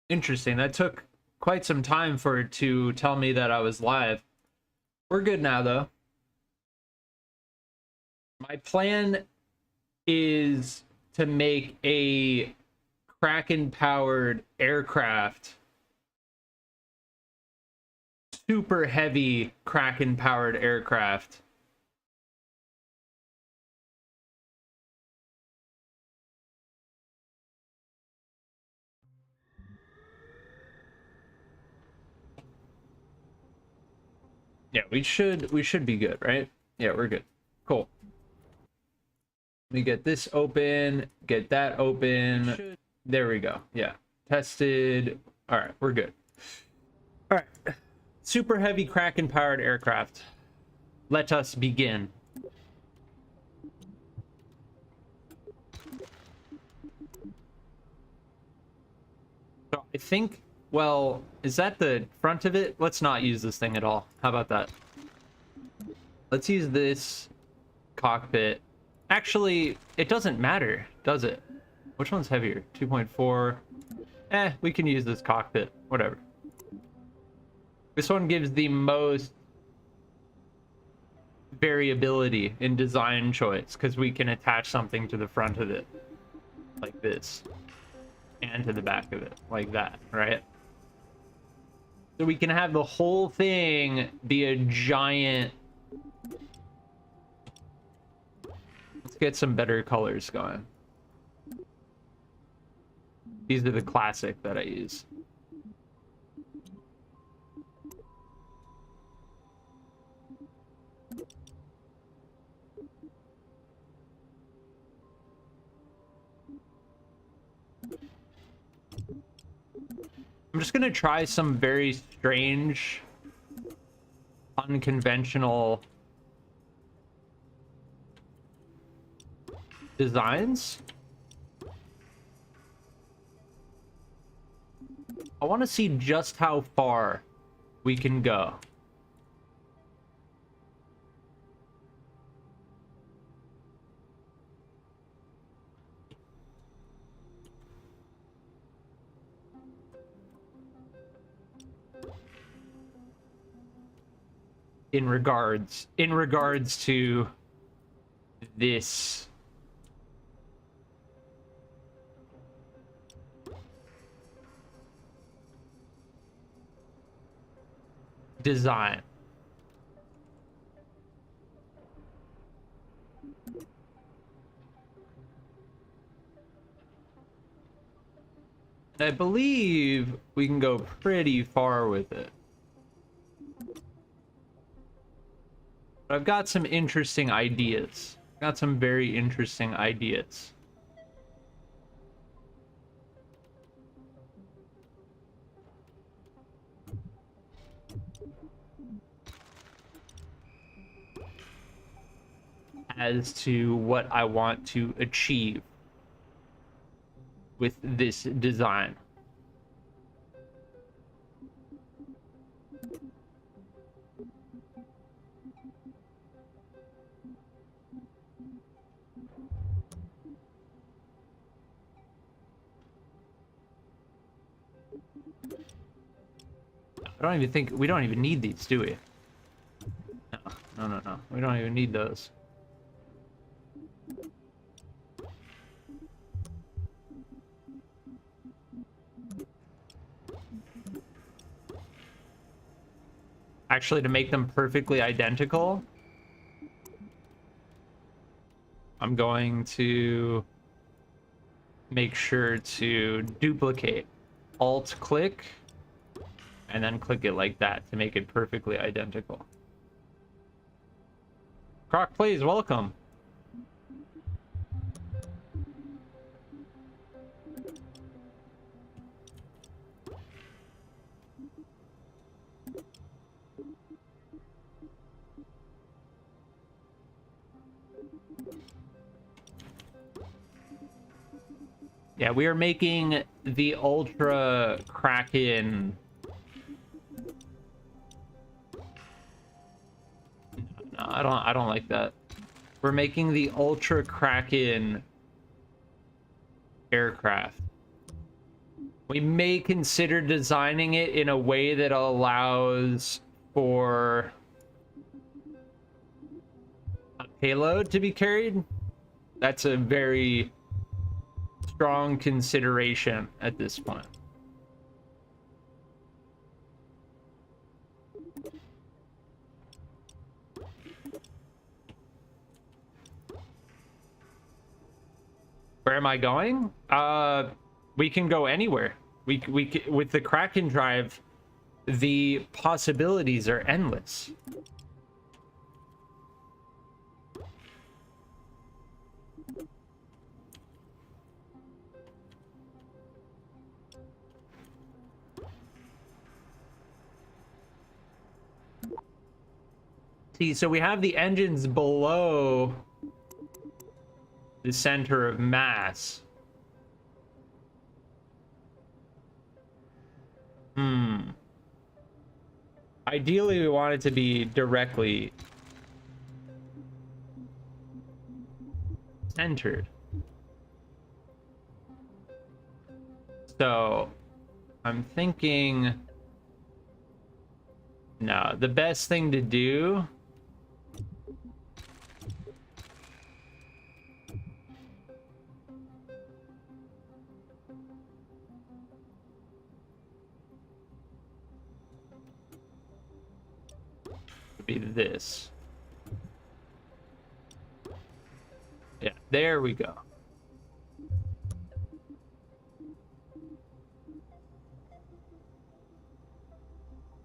Interesting. That took quite some time for it to tell me that I was live. We're good now, though. My plan is to make a Kraken-powered aircraft. Super heavy Kraken-powered aircraft. Yeah, we should be good, right? Yeah, we're good. Cool. Let me get this open, get that open. There we go. Yeah. Tested. All right, we're good. All right. Super heavy Kraken powered aircraft. Let us begin. So I think, well, is that the front of it? Let's not use this thing at all. How about that? Let's use this cockpit. Actually, it doesn't matter, does it? Which one's heavier? 2.4. We can use this cockpit. Whatever. This one gives the most variability in design choice because we can attach something to the front of it like this and to the back of it like that, right? So we can have the whole thing be a giant. Let's get some better colors going. These are the classic that I use. I'm just gonna try some very strange, unconventional designs. I want to see just how far we can go. In regards to this design. And I believe we can go pretty far with it. But I've got some interesting ideas. Got some very interesting ideas. As to what I want to achieve with this design. I don't even think we don't even need these, do we? No. We don't even need those. Actually, to make them perfectly identical, I'm going to make sure to duplicate. Alt-click, and then click it like that to make it perfectly identical. Croc Plays, welcome. Yeah, we are making the Ultra Kraken. No, I don't like that. We're making the Ultra Kraken aircraft. We may consider designing it in a way that allows for a payload to be carried. That's a very strong consideration at this point. Where am I going? We can go anywhere. We with the Kraken drive, the possibilities are endless. See, so we have the engines below the center of mass. Ideally, we want it to be directly centered. So, I'm thinking... No, the best thing to do... be this. Yeah, there we go.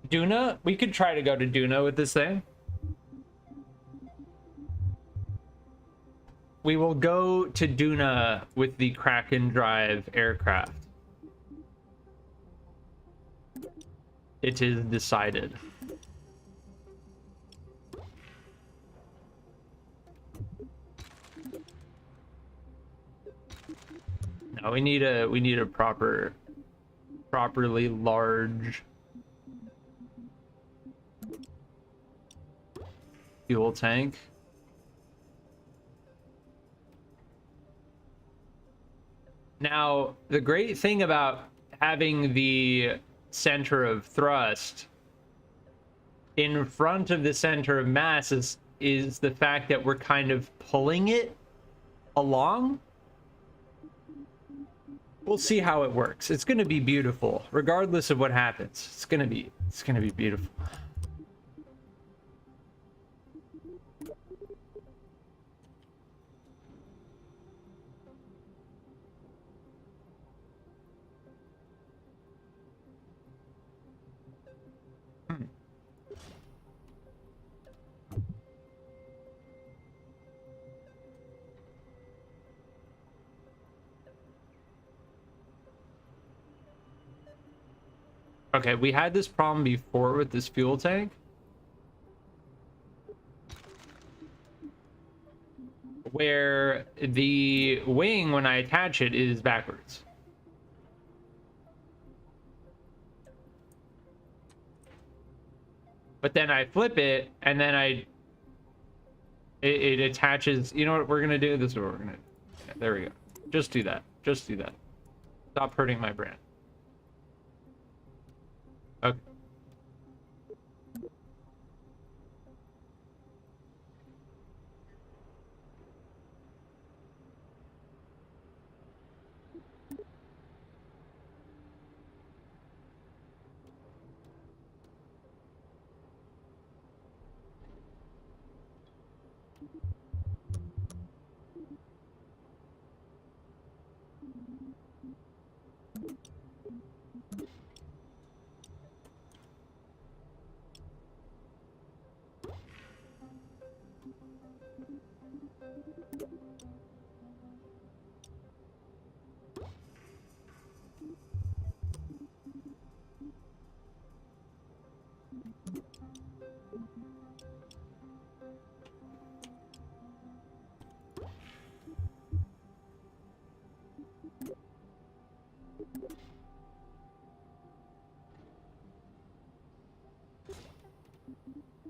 Duna? We could try to go to Duna with this thing. We will go to Duna with the Kraken drive aircraft. It is decided. No, we need a properly large fuel tank. Now, the great thing about having the center of thrust in front of the center of mass is the fact that we're kind of pulling it along. We'll see how it works. It's going to be beautiful, regardless of what happens. It's going to be beautiful. Okay, we had this problem before with this fuel tank. Where the wing, when I attach it, is backwards. But then I flip it, and then it attaches. You know what we're gonna do? This is what we're gonna do. Yeah, there we go. Just do that. Just do that. Stop hurting my brand. Okay.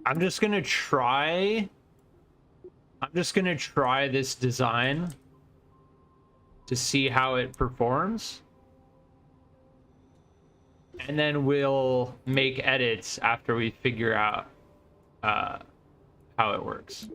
I'm just gonna try this design to see how it performs. And then we'll make edits after we figure out how it works.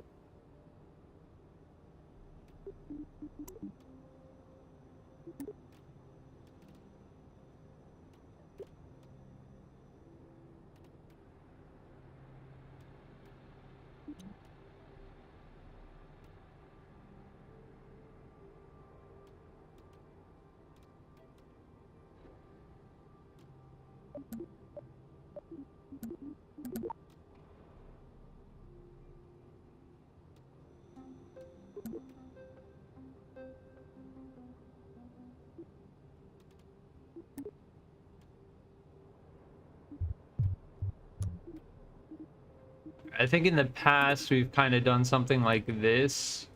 I think in the past we've kind of done something like this,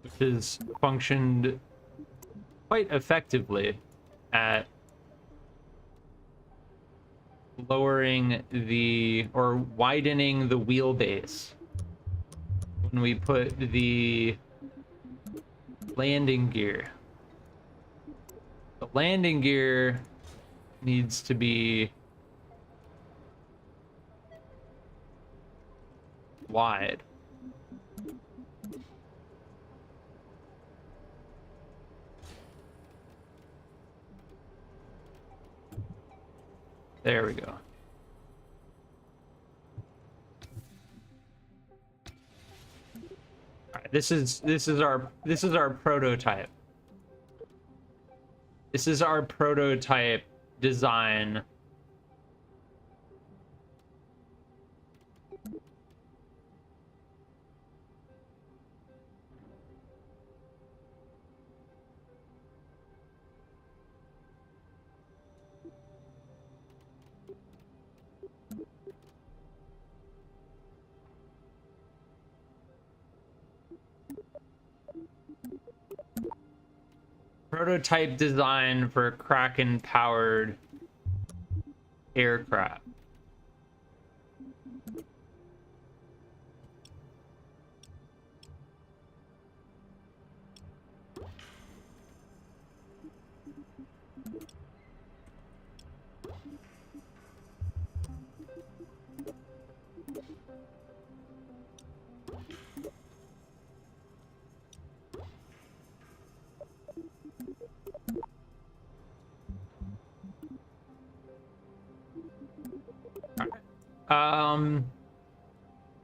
which has functioned quite effectively at lowering or widening the wheelbase when we put the landing gear. The landing gear needs to be wide. There we go. All right, this is our prototype. This is our prototype design. Prototype design for Kraken powered aircraft.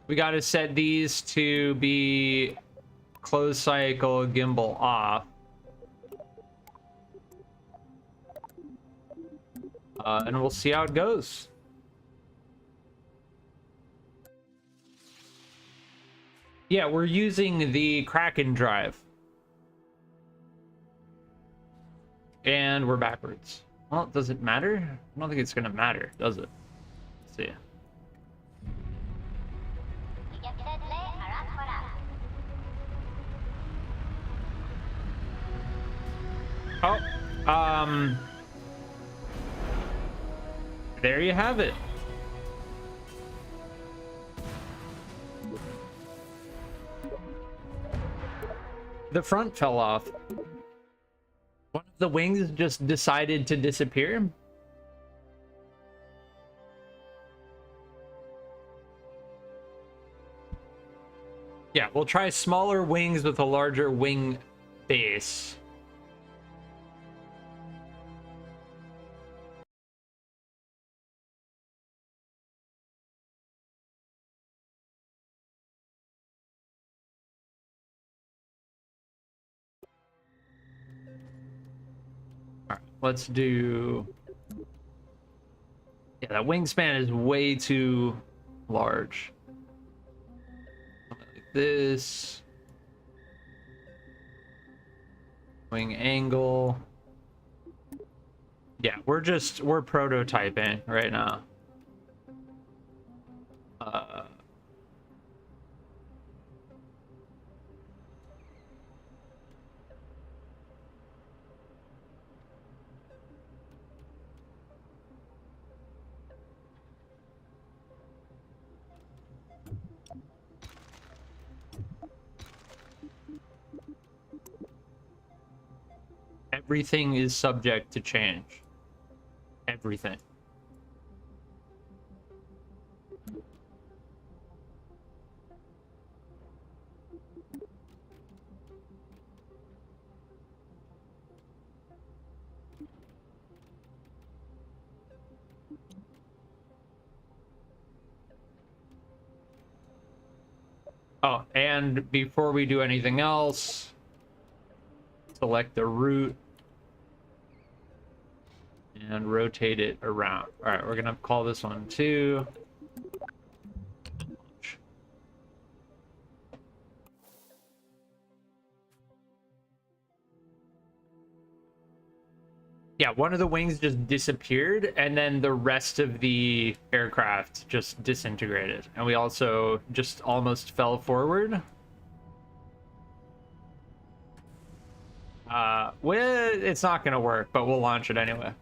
We got to set these to be closed cycle gimbal off. And we'll see how it goes. Yeah, we're using the Kraken drive. And we're backwards. Well, does it matter? I don't think it's gonna matter, does it? Let's see. Oh, there you have it. The front fell off. One of the wings just decided to disappear. Yeah, we'll try smaller wings with a larger wing base. All right, let's do... Yeah, that wingspan is way too large. Like this. Wing angle. Yeah, we're prototyping right now. Everything is subject to change. everything. Oh, and before we do anything else, select the route and rotate it around. All right, we're gonna call this one 2. Yeah, one of the wings just disappeared, and then the rest of the aircraft just disintegrated. And we also just almost fell forward. Well, it's not gonna work, but we'll launch it anyway.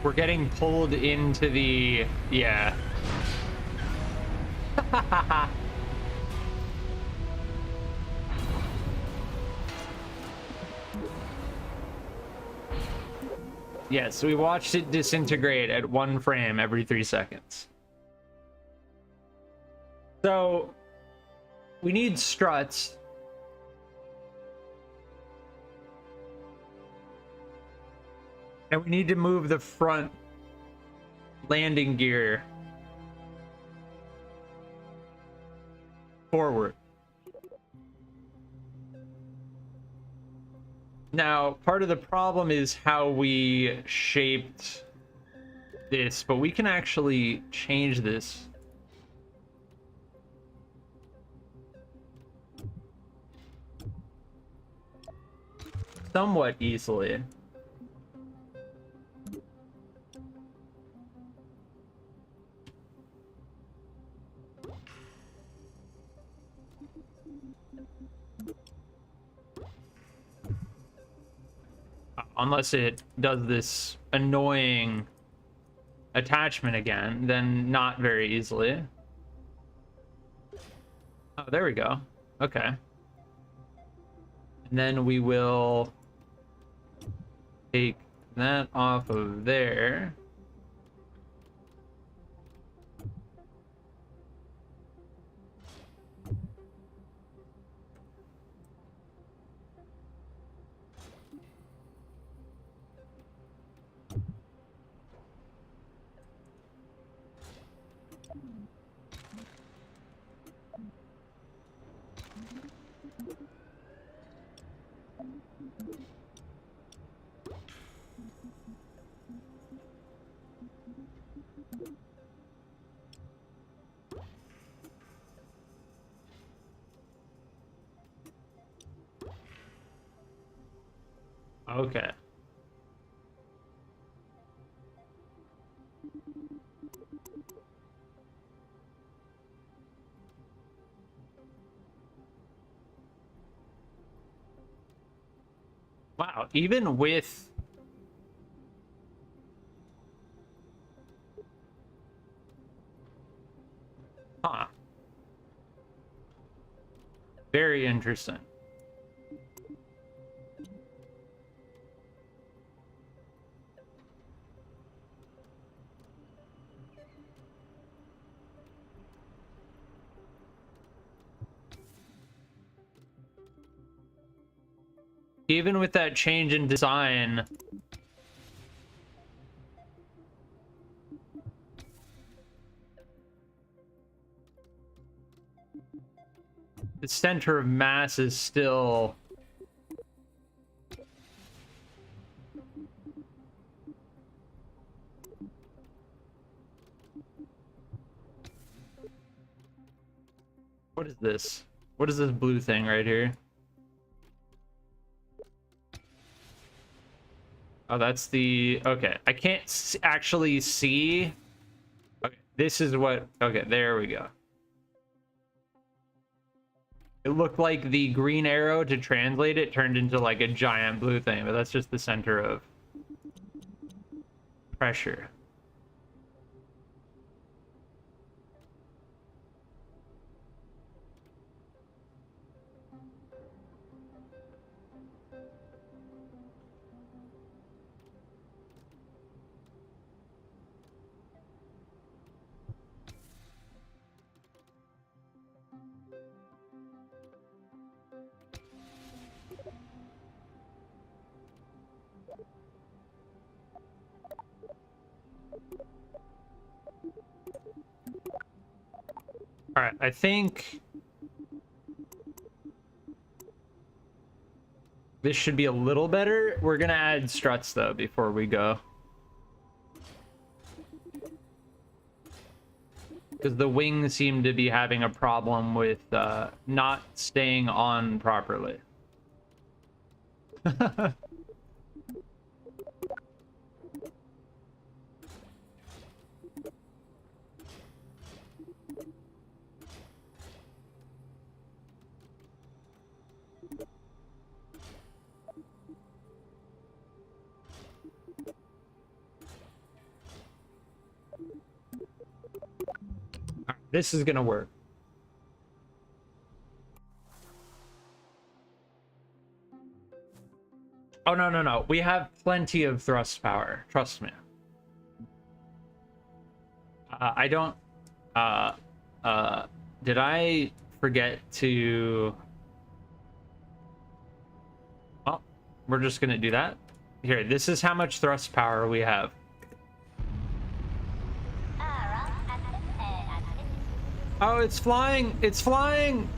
We're getting pulled into the... yeah. Yes, we watched it disintegrate at 1 frame every 3 seconds. So, we need struts. And we need to move the front landing gear forward. Now, part of the problem is how we shaped this, but we can actually change this. Somewhat easily. Unless it does this annoying attachment again, then not very easily. Oh, there we go. Okay. And then we will take that off of there. Okay. Wow, even with... Huh. Very interesting. Even with that change in design, the center of mass is still... What is this? What is this blue thing right here? Oh, that's the... Okay, I can't actually see... Okay, this is what... Okay, there we go. It looked like the green arrow, to translate it, turned into like a giant blue thing, but that's just the center of pressure. All right, I think this should be a little better. We're gonna add struts though before we go, because the wings seem to be having a problem with not staying on properly. This is gonna work. Oh, no, no, no. We have plenty of thrust power. Trust me. I don't... did I forget to... Well, we're just gonna do that. Here, this is how much thrust power we have. Oh, it's flying! It's flying!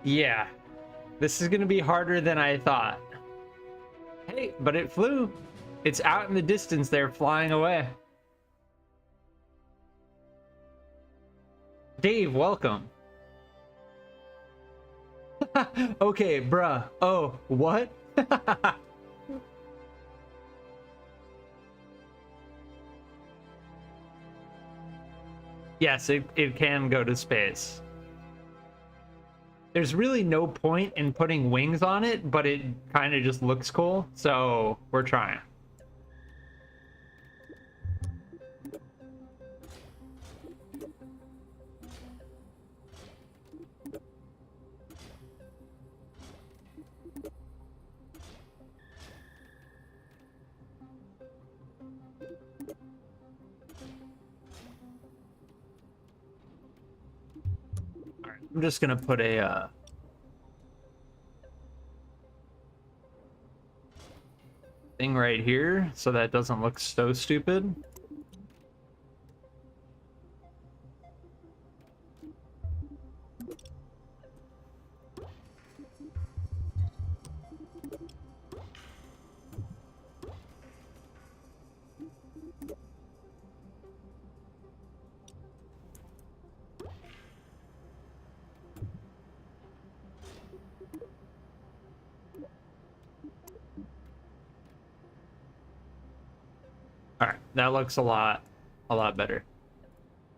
Yeah. This is gonna be harder than I thought. Hey, but it flew. It's out in the distance there, flying away. Dave, welcome. Okay, bruh. Oh, what? Yes, it can go to space. There's really no point in putting wings on it, but it kind of just looks cool, so we're trying. I'm just gonna put a thing right here so that it doesn't look so stupid. That looks a lot better.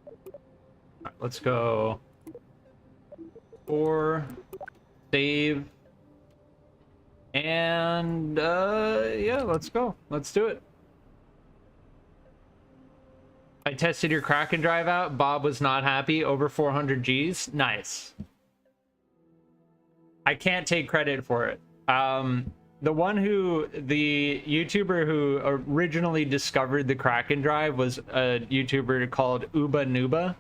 All right, let's go. 4, save, and yeah, let's go. Let's do it. I tested your Kraken drive out. Bob was not happy. Over 400 Gs. Nice. I can't take credit for it. The YouTuber who originally discovered the Kraken drive was a YouTuber called Uba Nuba.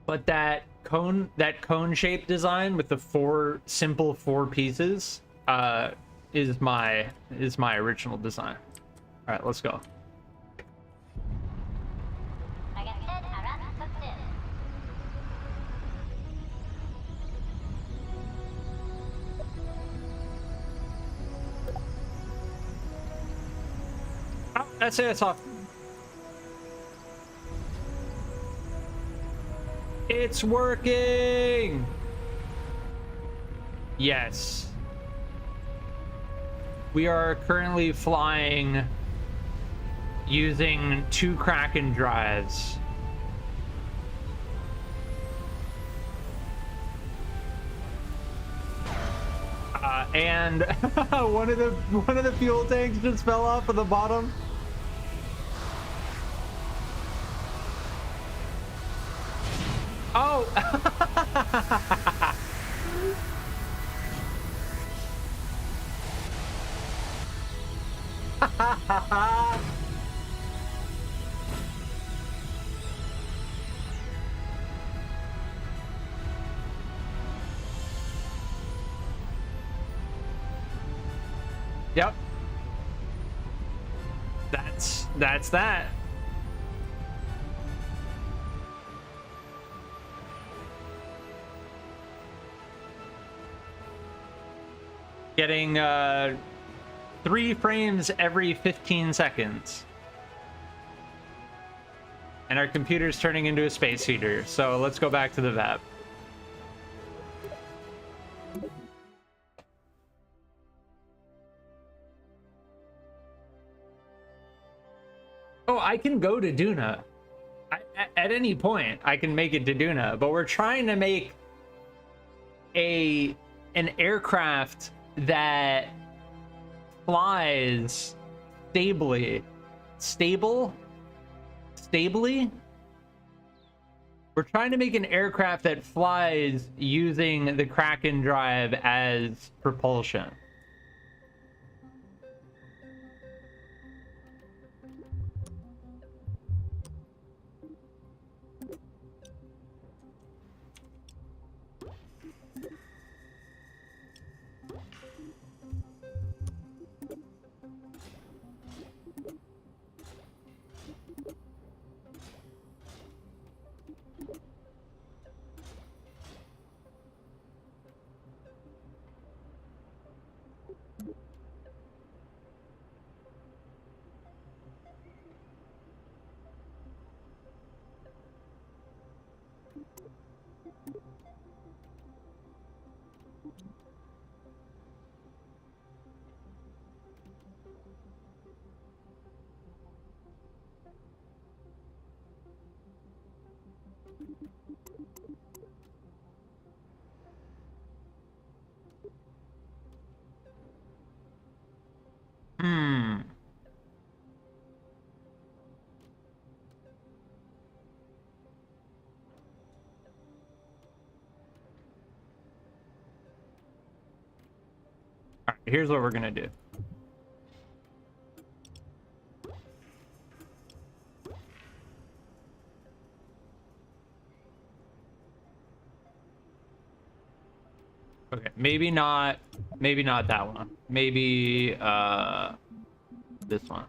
But that cone shape design with the simple four pieces is my original design. All right, let's go. That's it. It's off. It's working. Yes. We are currently flying using 2 Kraken drives. And one of the fuel tanks just fell off at the bottom. Oh! Yep. That's that. Getting 3 frames every 15 seconds. And our computer's turning into a space heater. So let's go back to the VAP. Oh, I can go to Duna. At any point, I can make it to Duna. But we're trying to make an aircraft that flies stably. Stably? We're trying to make an aircraft that flies using the Kraken drive as propulsion. All right, here's what we're gonna do. Okay, maybe not that one. Maybe this one.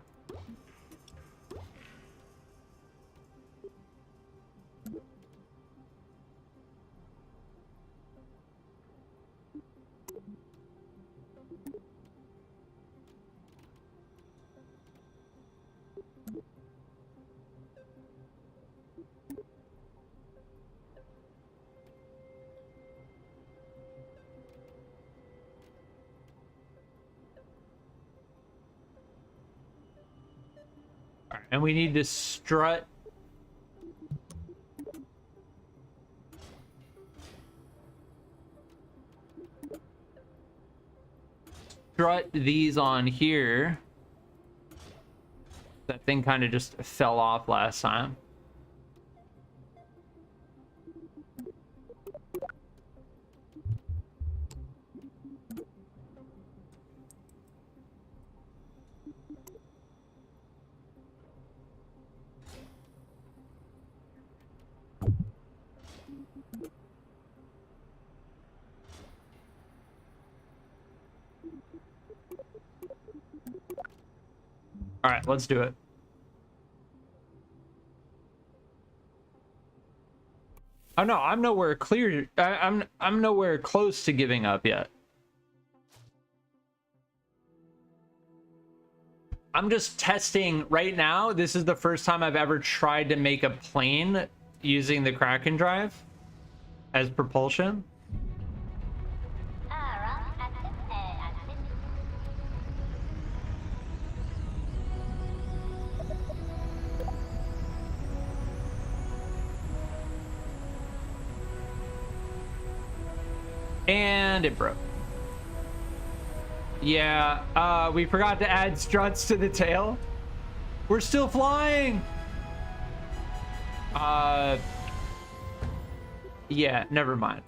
All right, and we need to strut these on here. That thing kind of just fell off last time. All right, let's do it. Oh no, I'm nowhere clear. I'm nowhere close to giving up yet. I'm just testing right now. This is the first time I've ever tried to make a plane using the Kraken drive as propulsion. And it broke. Yeah, we forgot to add struts to the tail. We're still flying. Yeah, never mind.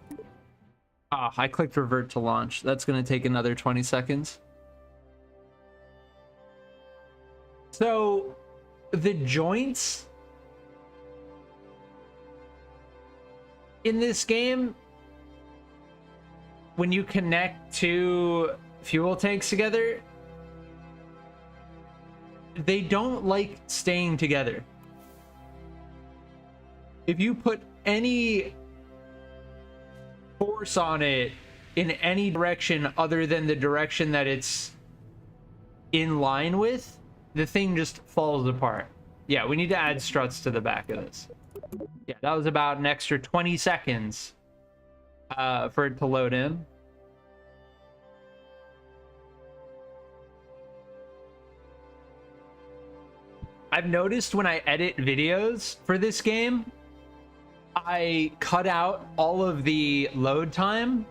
I clicked revert to launch. That's gonna take another 20 seconds. So the joints in this game, when you connect two fuel tanks together, they don't like staying together. If you put any force on it in any direction other than the direction that it's in line with, the thing just falls apart. Yeah, we need to add struts to the back of this. Yeah, that was about an extra 20 seconds for it to load in. I've noticed when I edit videos for this game, I cut out all of the load time.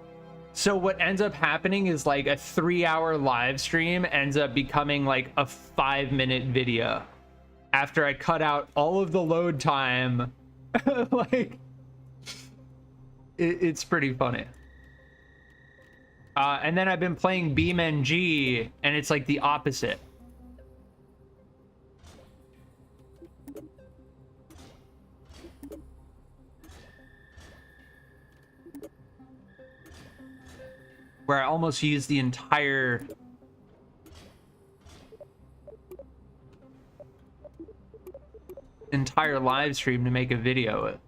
So what ends up happening is like a 3-hour live stream ends up becoming like a 5-minute video after I cut out all of the load time. Like, it's pretty funny. And then I've been playing BeamNG, and it's like the opposite. Where I almost used the entire live stream to make a video.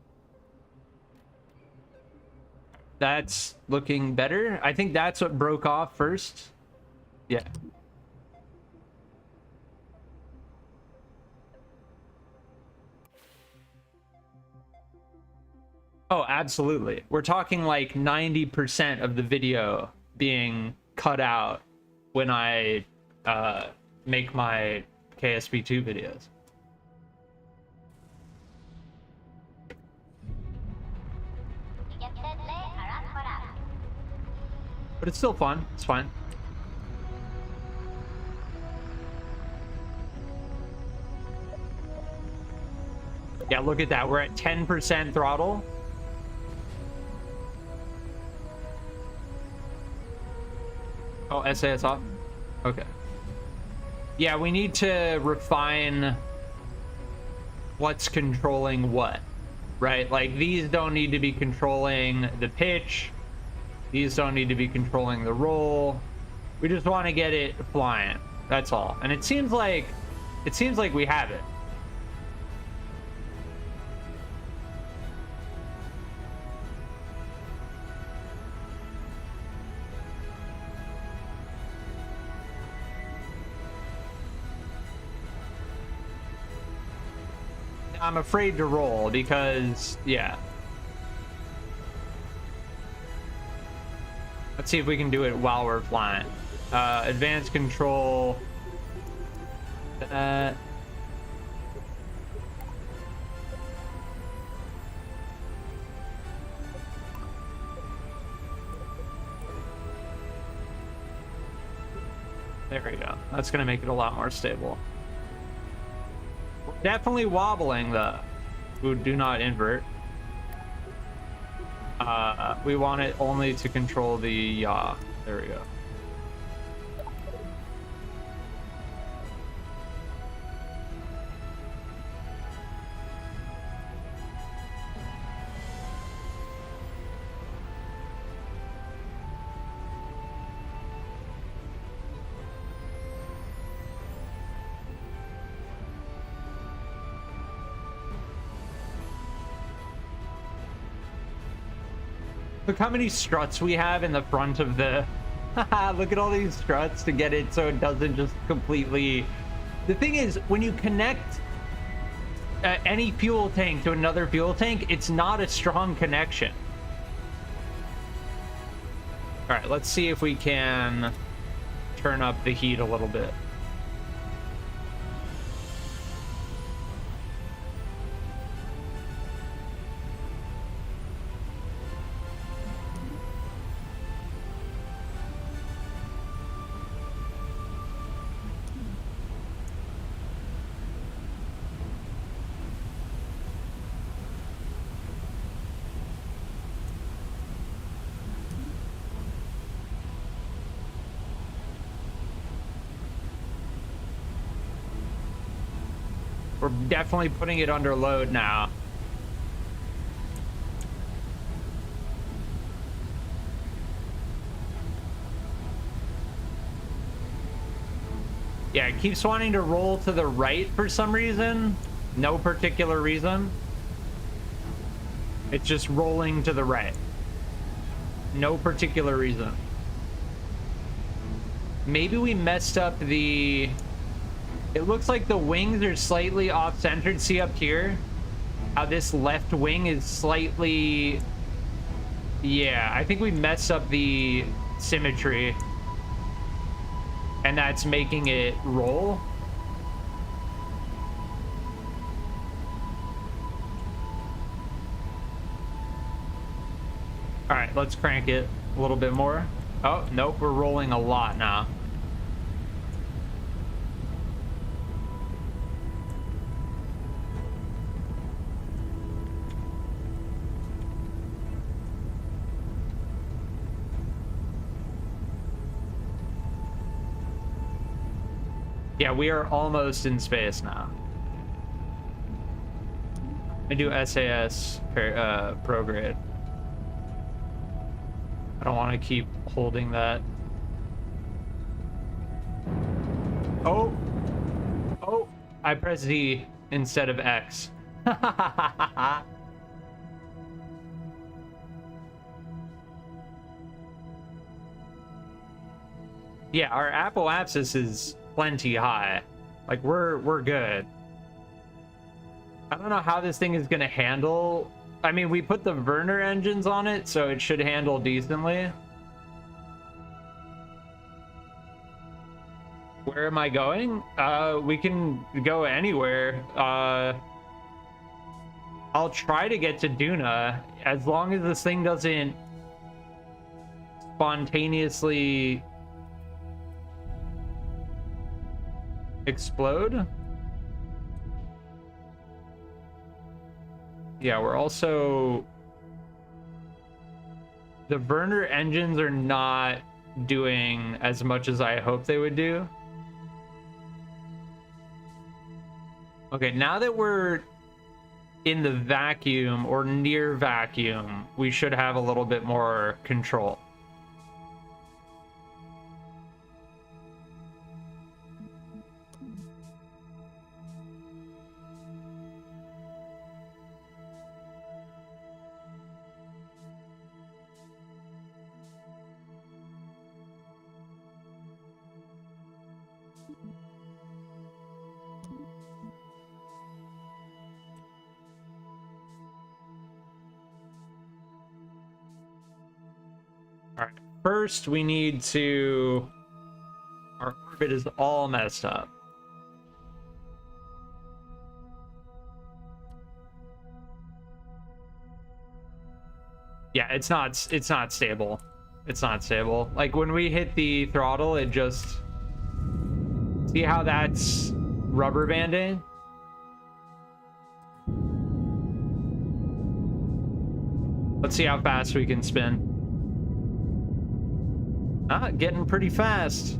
That's looking better. I think that's what broke off first. Yeah. Oh, absolutely. We're talking like 90% of the video being cut out when I make my KSP2 videos. But it's still fun. It's fine. Yeah, look at that. We're at 10% throttle. Oh, SAS off? Okay. Yeah, we need to refine what's controlling what, right? Like, these don't need to be controlling the pitch. These don't need to be controlling the roll. We just want to get it flying. That's all. And it seems like we have it. I'm afraid to roll because, yeah. Let's see if we can do it while we're flying. Advanced control. That. There we go. That's going to make it a lot more stable. Definitely wobbling though. We do not invert. We want it only to control the yaw. There we go. Look how many struts we have in the front of the... Look at all these struts to get it so it doesn't just completely... The thing is, when you connect any fuel tank to another fuel tank, it's not a strong connection. All right, let's see if we can turn up the heat a little bit. We're definitely putting it under load now. Yeah, it keeps wanting to roll to the right for some reason. No particular reason. It's just rolling to the right. No particular reason. Maybe we messed up the... It looks like the wings are slightly off-centered. See up here? How this left wing is slightly... Yeah, I think we messed up the symmetry. And that's making it roll. All right, let's crank it a little bit more. Oh, nope, we're rolling a lot now. Yeah, we are almost in space now. I do SAS prograde. I don't want to keep holding that. Oh! Oh! I pressed Z instead of X. Yeah, our apoapsis is plenty high. Like, we're good. I don't know how this thing is gonna handle. I mean, we put the Werner engines on it, so it should handle decently. Where am I going? We can go anywhere. I'll try to get to Duna, as long as this thing doesn't spontaneously explode. Yeah, we're also... The Werner engines are not doing as much as I hoped they would do. Okay, now that we're in the vacuum or near vacuum, we should have a little bit more control. All right, first we need to... Our orbit is all messed up. Yeah, it's not stable. It's not stable. Like, when we hit the throttle, it just... See how that's rubber banding? Let's see how fast we can spin. Getting pretty fast.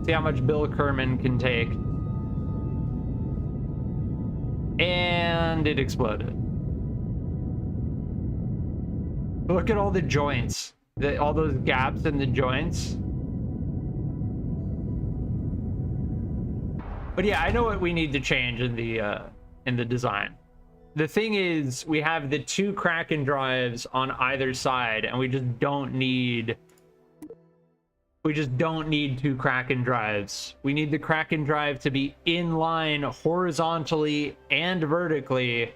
See how much Bill Kerman can take. And it exploded. Look at all the joints. All those gaps in the joints. But yeah, I know what we need to change in the design. The thing is, we have the two Kraken drives on either side, and we just don't need two Kraken drives. We need the Kraken drive to be in line horizontally and vertically,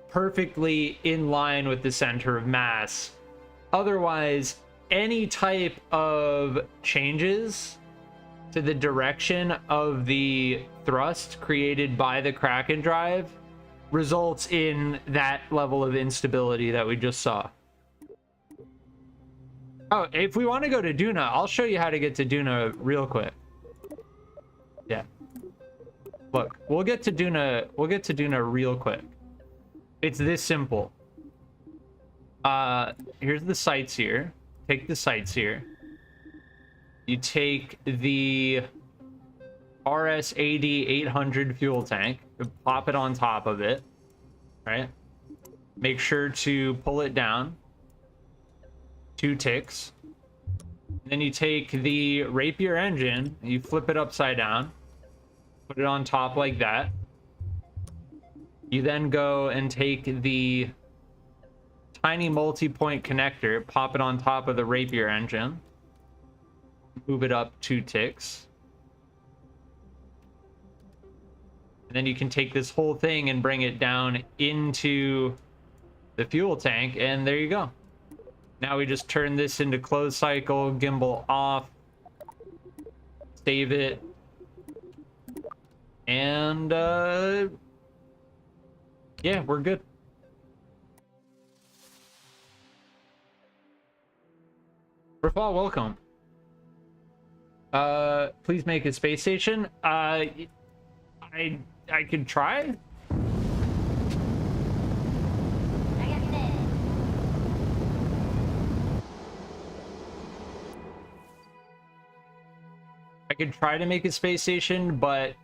perfectly in line with the center of mass. Otherwise, any type of changes to the direction of the thrust created by the Kraken drive results in that level of instability that we just saw. Oh, if we want to go to Duna, I'll show you how to get to Duna real quick. Yeah. Look, we'll get to Duna real quick. It's this simple. Here's the sights here. Take the sights here. You take the RS-80 800 fuel tank, pop it on top of it, right? Make sure to pull it down 2 ticks. Then you take the rapier engine, you flip it upside down, put it on top like that. You then go and take the tiny multi-point connector, pop it on top of the rapier engine, move it up 2 ticks. And then you can take this whole thing and bring it down into the fuel tank, and there you go. Now we just turn this into closed cycle, gimbal off, save it, and yeah, we're good. Rafal, welcome. Please make a space station. I could try. I could try to make a space station, but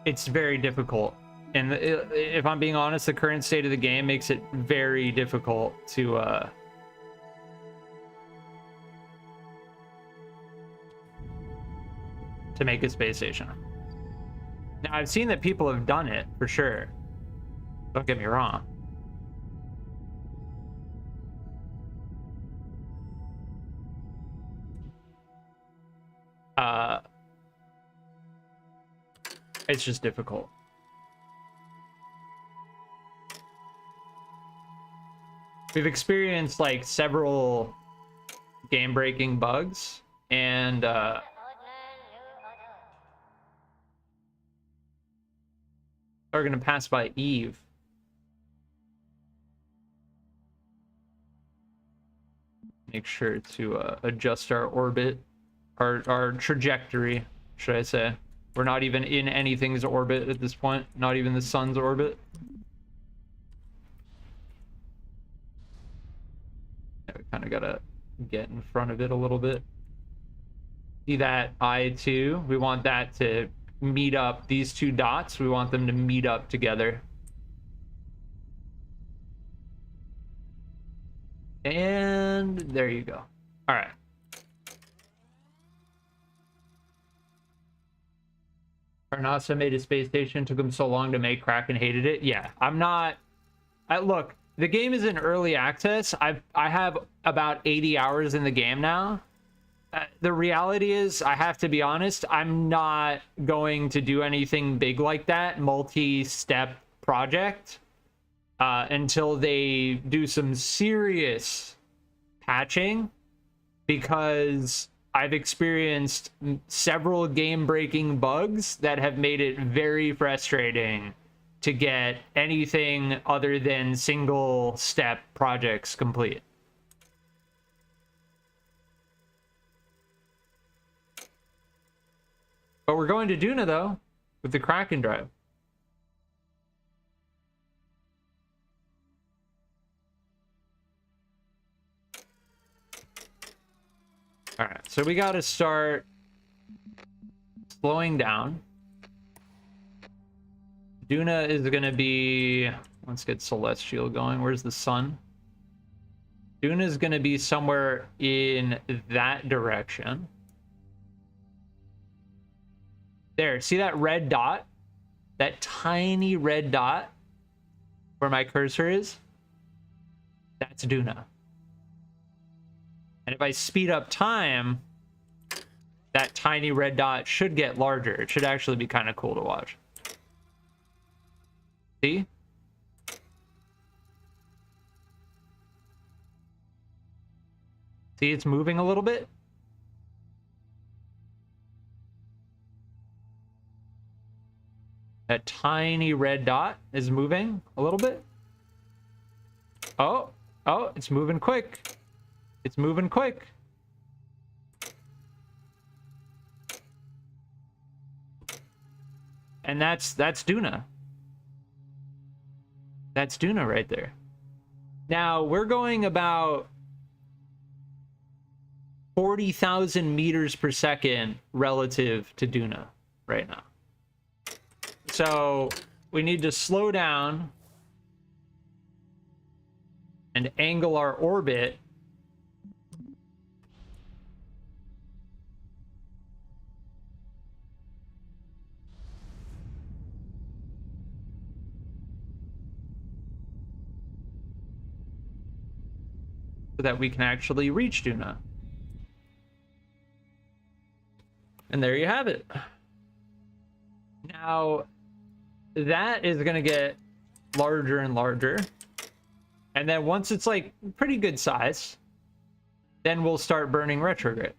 it's very difficult. And if I'm being honest, the current state of the game makes it very difficult to make a space station. Now, I've seen that people have done it, for sure. Don't get me wrong. It's just difficult. We've experienced like several game-breaking bugs, and are gonna pass by Eve. Make sure to adjust our orbit, our trajectory, should I say. We're not even in anything's orbit at this point, not even the sun's orbit. Yeah, we kind of gotta get in front of it a little bit. See that I2? We want that to meet up, these 2 dots, we want them to meet up together. And there you go. All right. NASA made a space station, took them so long to make, Kraken hated it. Yeah, I'm not... look, the game is in early access. I have about 80 hours in the game now. The reality is, I have to be honest, I'm not going to do anything big like that, multi-step project, until they do some serious patching, because I've experienced several game-breaking bugs that have made it very frustrating to get anything other than single-step projects complete. But we're going to Duna, though, with the Kraken drive. All right, so we got to start slowing down. Duna is going to be... Let's get Celestial going. Where's the sun? Duna is going to be somewhere in that direction. There, see that red dot? That tiny red dot where my cursor is? That's Duna. And if I speed up time, that tiny red dot should get larger. It should actually be kind of cool to watch. See? See, it's moving a little bit. That tiny red dot is moving a little bit. Oh, it's moving quick. It's moving quick. And that's Duna. That's Duna right there. Now, we're going about 40,000 meters per second relative to Duna right now. So we need to slow down and angle our orbit so that we can actually reach Duna. And there you have it. Now, that is going to get larger and larger. And then once it's like pretty good size, then we'll start burning retrograde.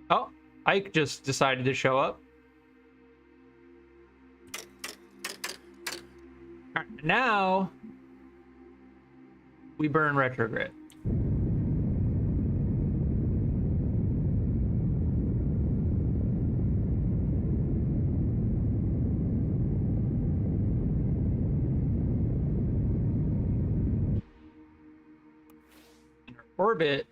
Oh, Ike just decided to show up. All right, now we burn retrograde. Orbit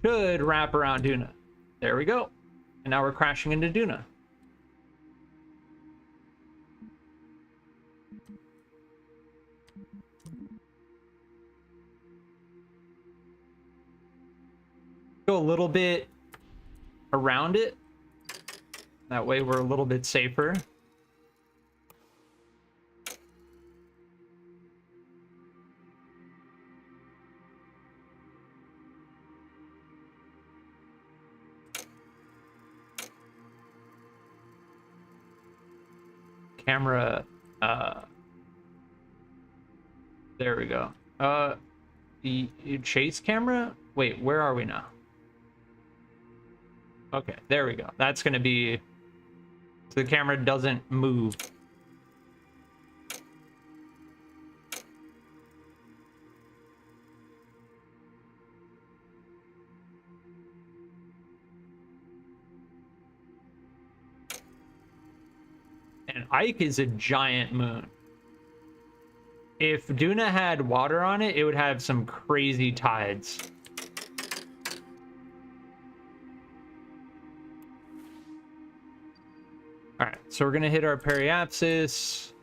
should wrap around Duna. There we go. And now we're crashing into Duna. Go a little bit around it. That way we're a little bit safer. Camera, there we go. The chase camera? Wait, where are we now? Okay, there we go. That's gonna be, so the camera doesn't move. And Ike is a giant moon. If Duna had water on it, it would have some crazy tides. All right, so we're gonna hit our periapsis.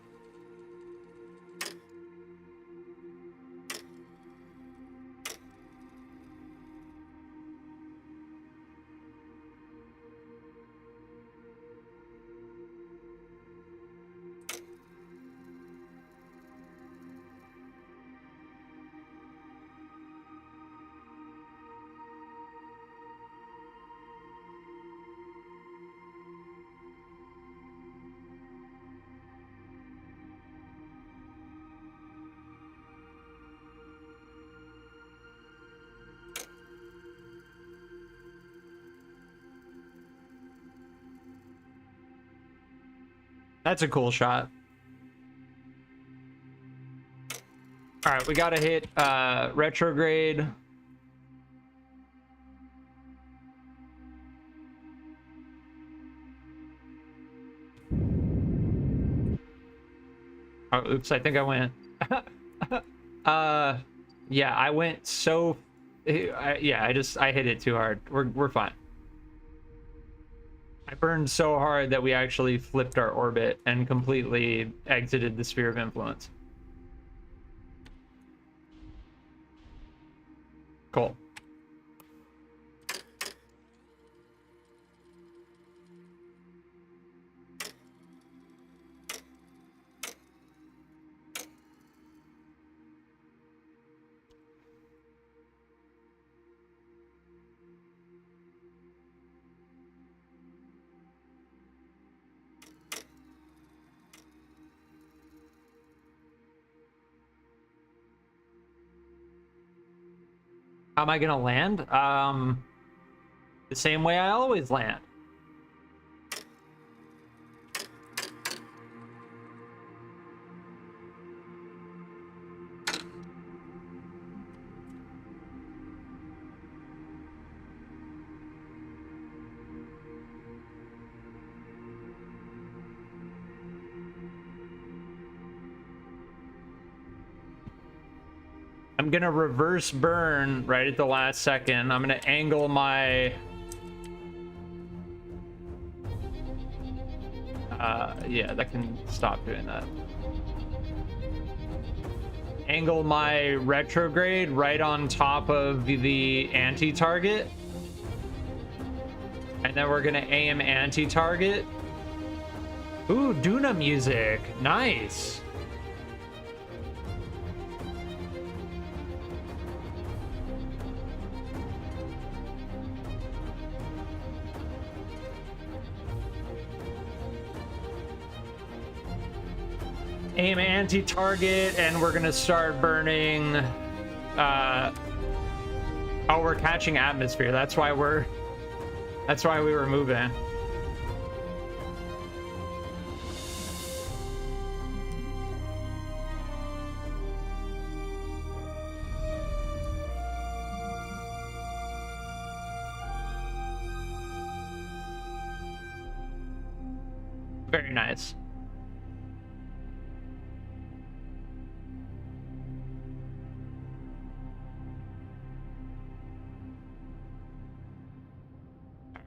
That's a cool shot. All right, we gotta hit retrograde. Oh, oops, I think I went. Yeah, I went so. Yeah, I hit it too hard. We're fine. I burned so hard that we actually flipped our orbit and completely exited the sphere of influence. Cool. How am I gonna land? The same way I always land. I'm gonna reverse burn right at the last second. I'm gonna angle my... yeah, that can stop doing that. Angle my retrograde right on top of the anti-target. And then we're gonna aim anti-target. Ooh, Duna music. Nice. Aim anti-target, and we're gonna start burning. Oh, we're catching atmosphere. That's why we were moving. Very nice.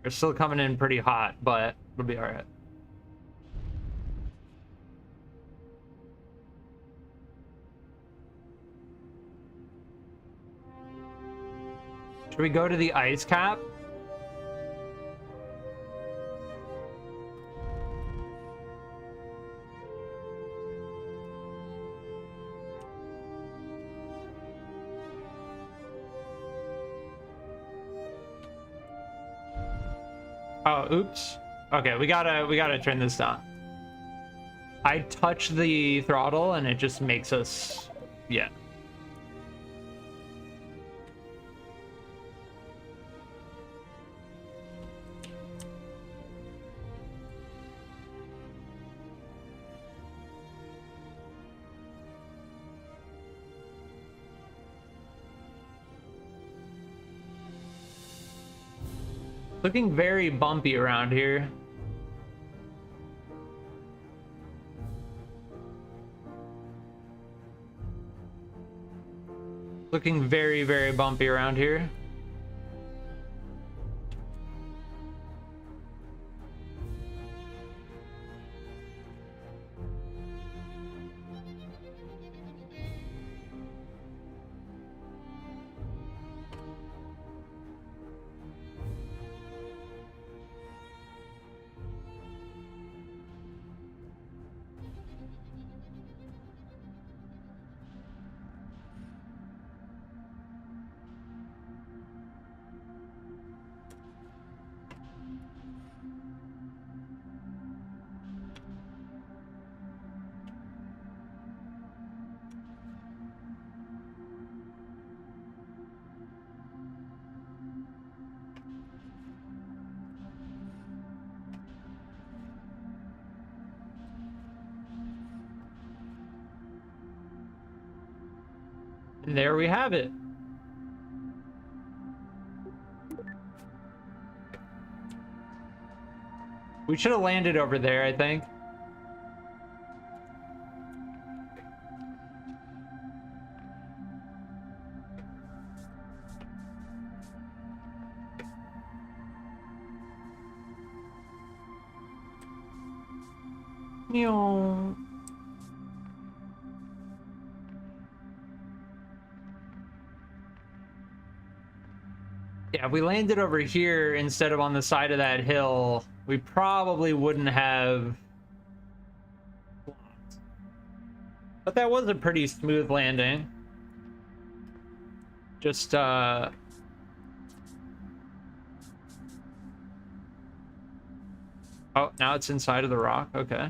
They're still coming in pretty hot, but it'll be all right. Should we go to the ice cap? Oh, oops. Okay, we gotta turn this down. I touch the throttle and it just makes us, yeah. Looking very bumpy around here. Looking very, very bumpy around here. And there we have it. We should have landed over there, I think. Meow. Yeah, if we landed over here instead of on the side of that hill, we probably wouldn't have. But that was a pretty smooth landing. Just, oh, now it's inside of the rock. Okay.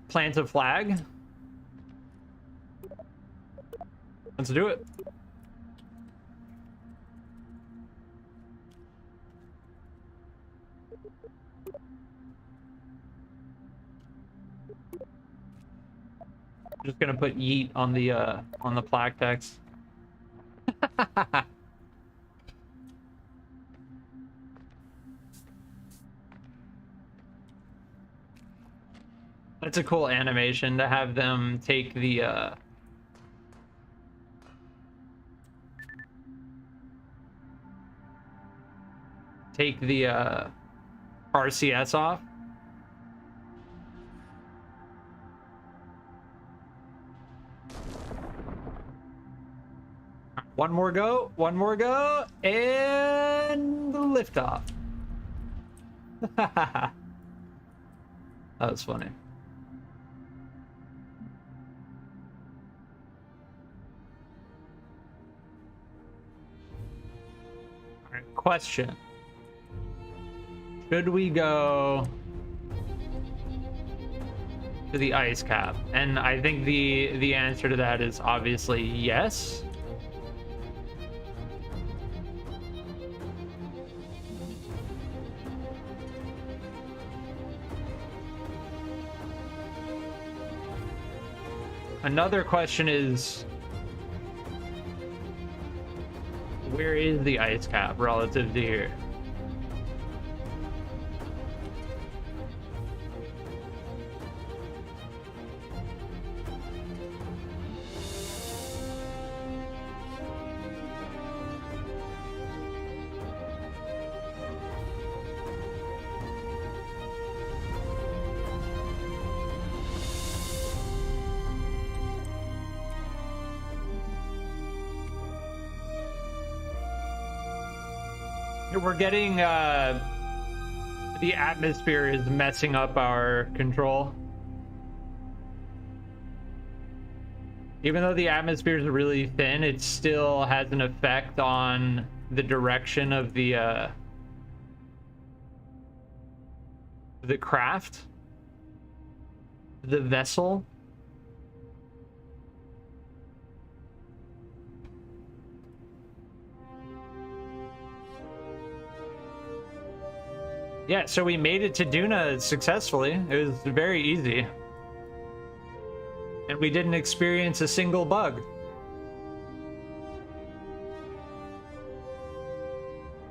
Plant a flag. Let's do it. I'm just gonna put yeet on the plaque text. That's a cool animation to have them take the RCS off. One more go, and liftoff. That was funny. All right, question. Should we go to the ice cap? And I think the answer to that is obviously yes. Another question is, where is the ice cap relative to here? We're getting the atmosphere is messing up our control. Even though the atmosphere is really thin, it still has an effect on the direction of the craft, the vessel. Yeah, so we made it to Duna successfully. It was very easy. And we didn't experience a single bug.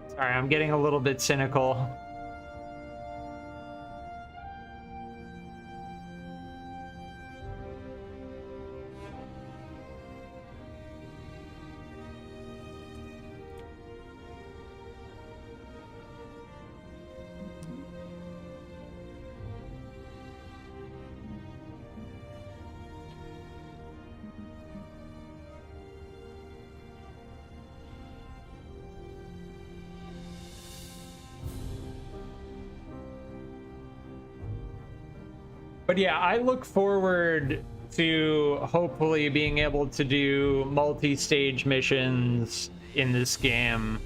Sorry, I'm getting a little bit cynical. But yeah, I look forward to hopefully being able to do multi-stage missions in this game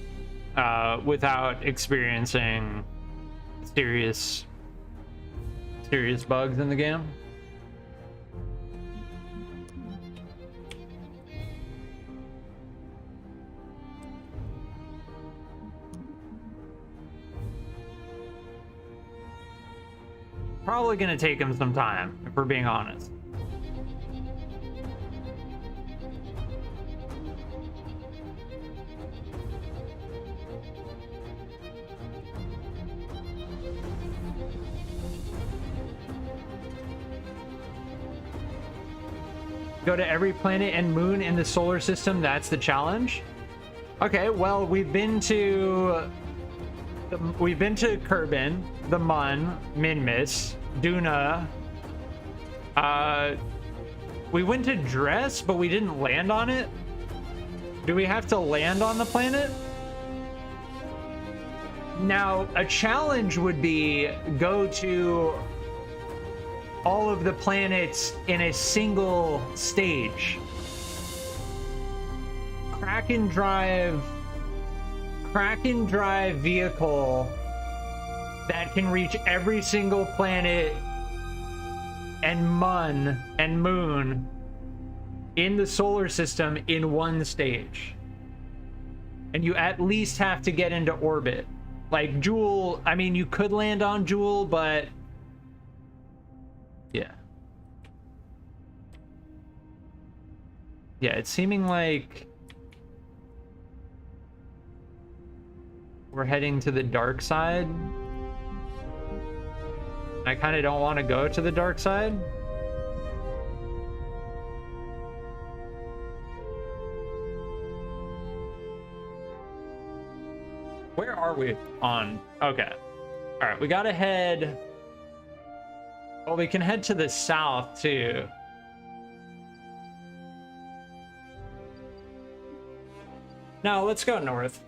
without experiencing serious bugs in the game. Probably gonna take him some time, if we're being honest. Go to every planet and moon in the solar system, that's the challenge? Okay, well, we've been to Kerbin, the Mun, Minmus, Duna. We went to Dress, but we didn't land on it. Do we have to land on the planet? Now, a challenge would be go to all of the planets in a single stage. Kraken drive vehicle that can reach every single planet and mun and moon in the solar system in one stage. And you at least have to get into orbit. Like Jewel, I mean, you could land on Jewel, but yeah. Yeah, it's seeming like we're heading to the dark side. I I kind of don't want to go to the dark side. Where are we on? Okay. All right, we gotta head. Well, we can head to the south too. No, let's go north.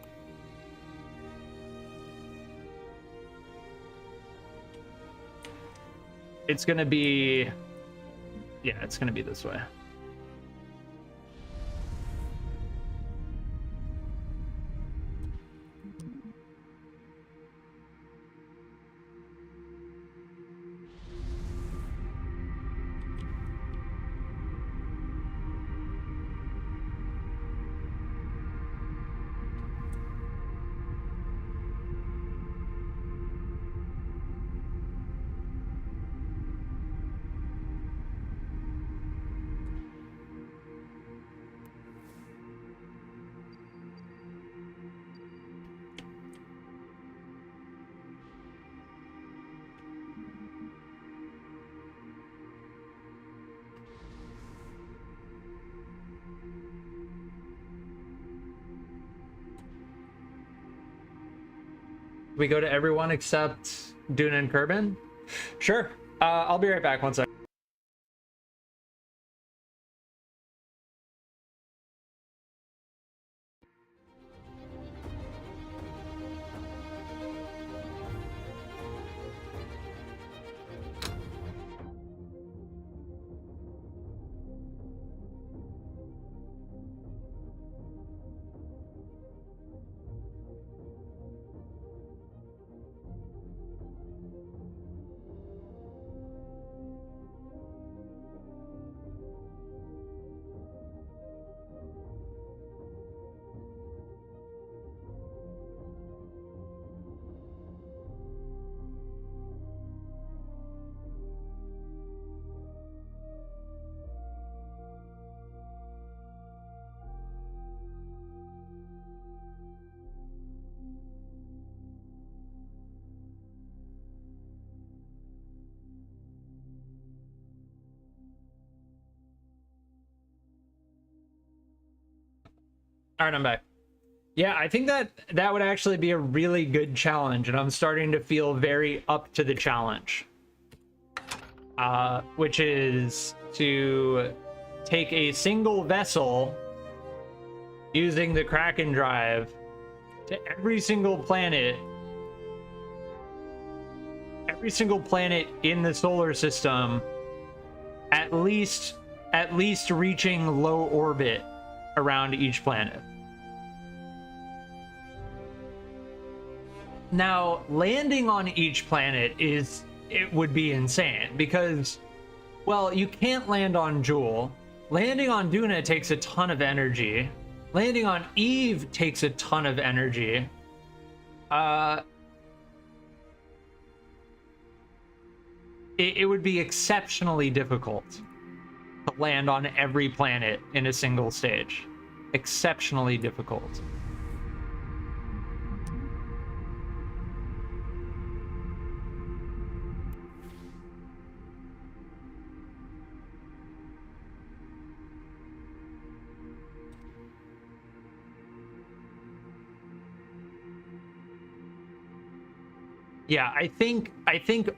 It's gonna be, yeah, it's gonna be this way. We go to everyone except Duna and Kerbin? Sure. I'll be right back. One second. All right, I'm back. Yeah, I think that would actually be a really good challenge, and I'm starting to feel very up to the challenge. Which is to take a single vessel using the Kraken drive to every single planet in the solar system, at least reaching low orbit around each planet. Now, landing on each planet would be insane because, well, you can't land on Jewel. Landing on Duna takes a ton of energy. Landing on Eve takes a ton of energy. It would be exceptionally difficult to land on every planet in a single stage. Exceptionally difficult. Yeah, I think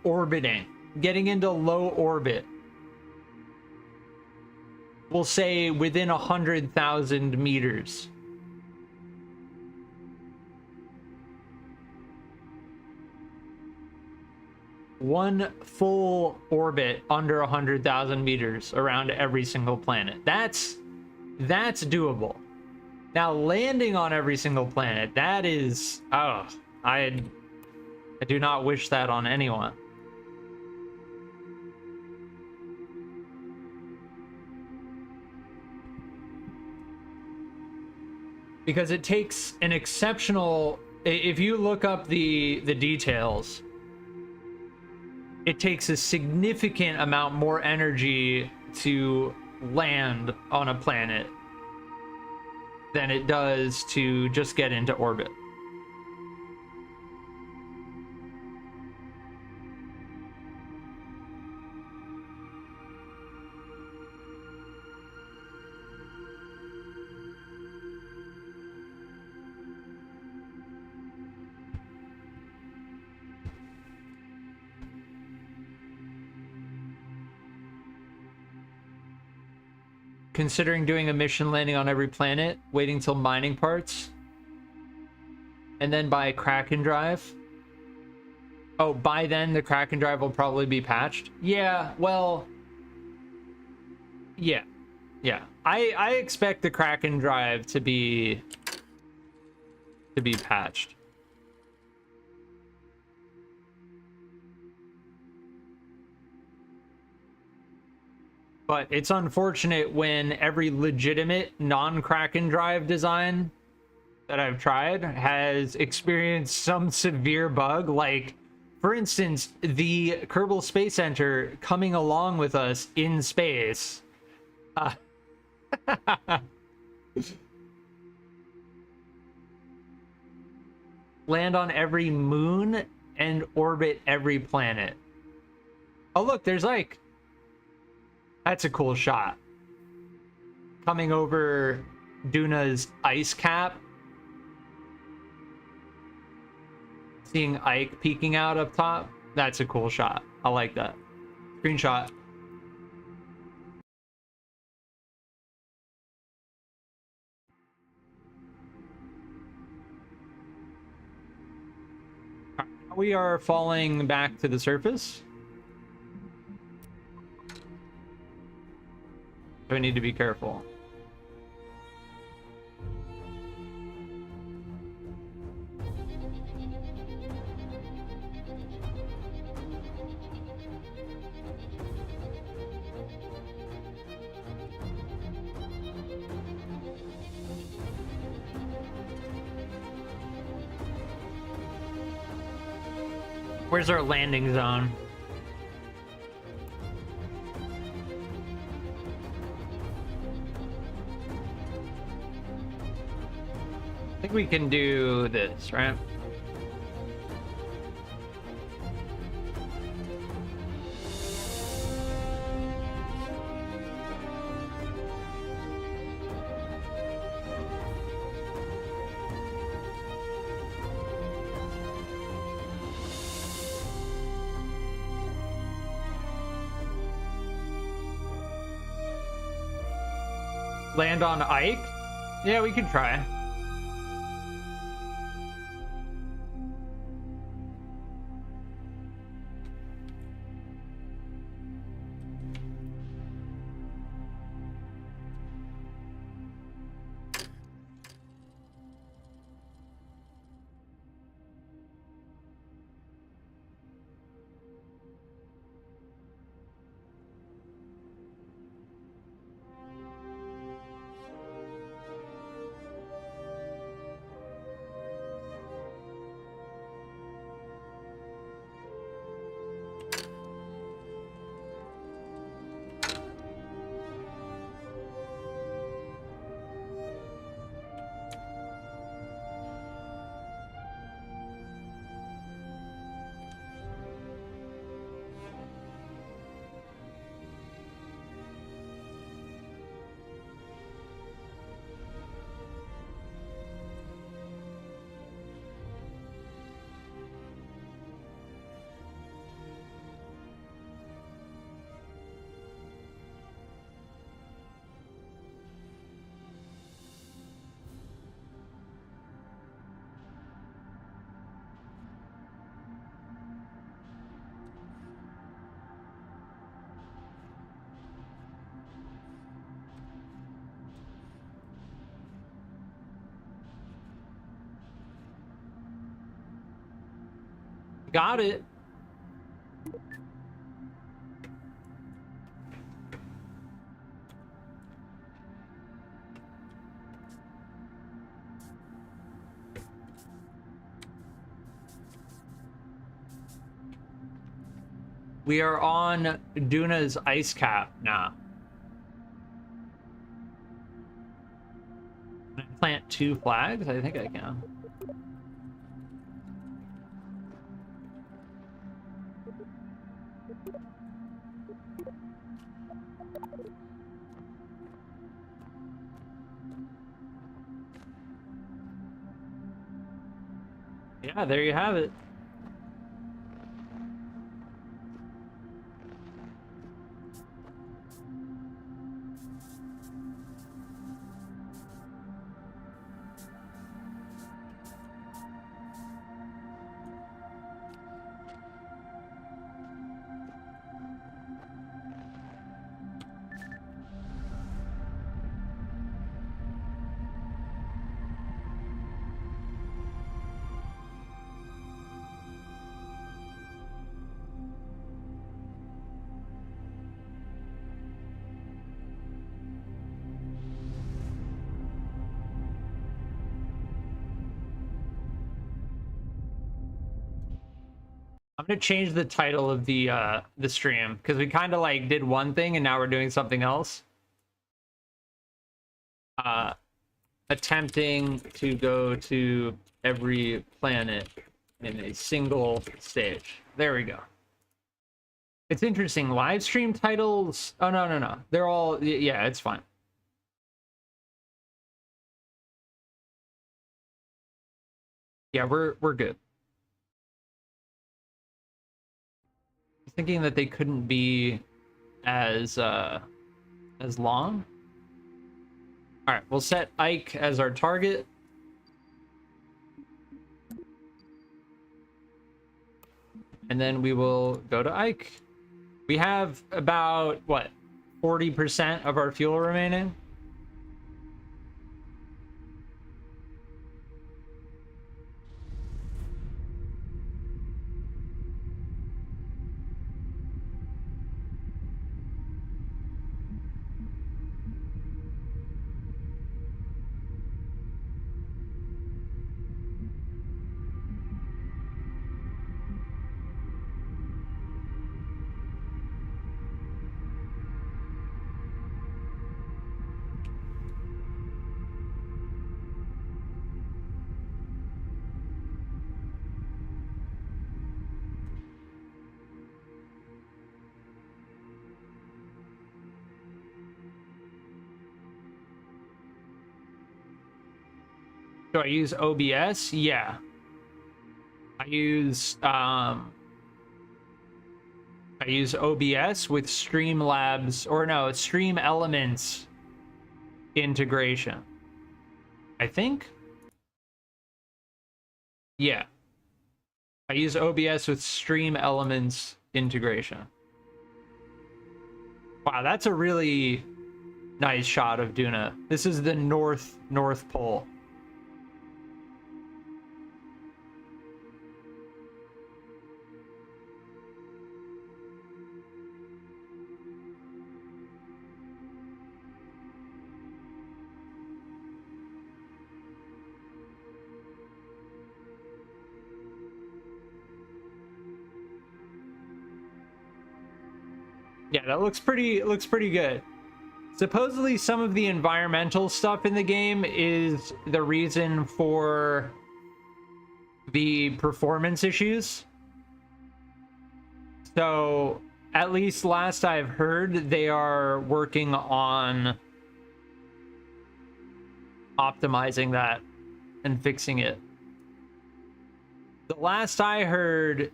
orbiting, getting into low orbit, we'll say within 100,000 meters. One full orbit under 100,000 meters around every single planet. That's doable. Now, landing on every single planet, that is, oh, I do not wish that on anyone. Because it takes an exceptional, if you look up the details, it takes a significant amount more energy to land on a planet than it does to just get into orbit. considering doing a mission landing on every planet, waiting till mining parts, and then buy a Kraken drive. Oh, by then the Kraken drive will probably be patched. Yeah, well, yeah. I expect the Kraken drive to be patched. But it's unfortunate when every legitimate non-Kraken drive design that I've tried has experienced some severe bug. Like, for instance, the Kerbal Space Center coming along with us in space. Land on every moon and orbit every planet. Oh, look, there's like... That's a cool shot. Coming over Duna's ice cap. Seeing Ike peeking out up top. That's a cool shot. I like that. Screenshot. We are falling back to the surface. We need to be careful. Where's our landing zone? I think we can do this, right? Land on Ike? Yeah, we can try. Got it. We are on Duna's ice cap now. Can I plant 2 flags? I think I can. Yeah, there you have it. I'm gonna change the title of the stream because we kind of like did one thing and now we're doing something else. Attempting to go to every planet in a single stage. There we go. It's interesting. Live stream titles. Oh, no. They're all, yeah, it's fine. Yeah, we're good. I was thinking that they couldn't be as long. All right, we'll set Ike as our target. And then we will go to Ike. We have about, what, 40% of our fuel remaining? Do I use OBS? Yeah. I use OBS with Streamlabs, or no, Stream Elements integration. I think. Yeah. I use OBS with Stream Elements integration. Wow, that's a really nice shot of Duna. This is the North Pole. Yeah, that looks pretty good. Supposedly some of the environmental stuff in the game is the reason for the performance issues. So, at least last I've heard, they are working on optimizing that and fixing it. The last I heard,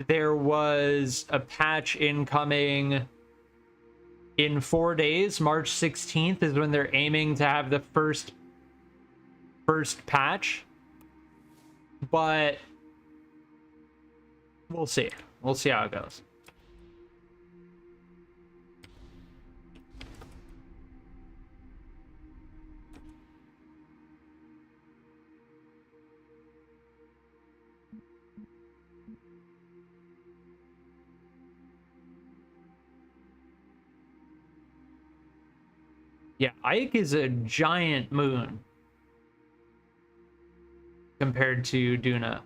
there was a patch incoming in 4 days. March 16th is when they're aiming to have the first patch, but we'll see how it goes. Yeah, Ike is a giant moon compared to Duna.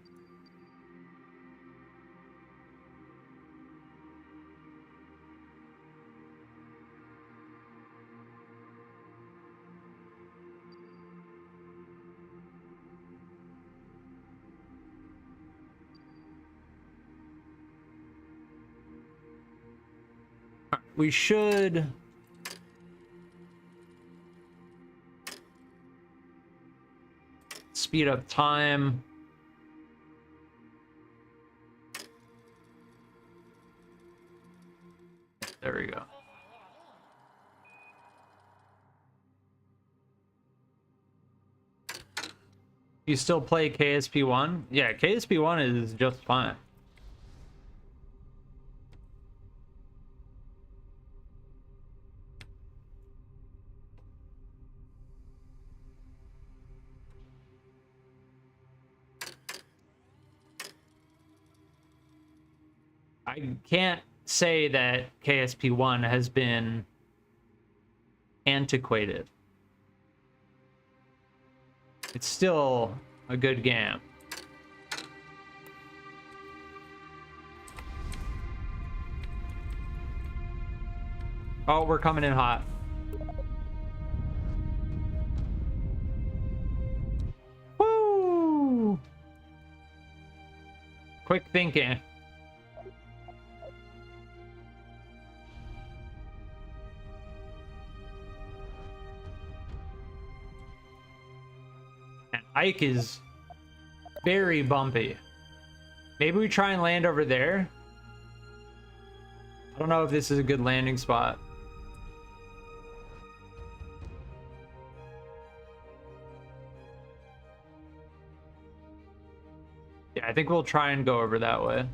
We should speed up time. There we go. You still play KSP1? Yeah, KSP1 is just fine. I can't say that KSP1 has been antiquated. It's still a good game. Oh, we're coming in hot. Woo! Quick thinking. And Ike is very bumpy. Maybe we try and land over there. I don't know if this is a good landing spot. Yeah, I think we'll try and go over that way.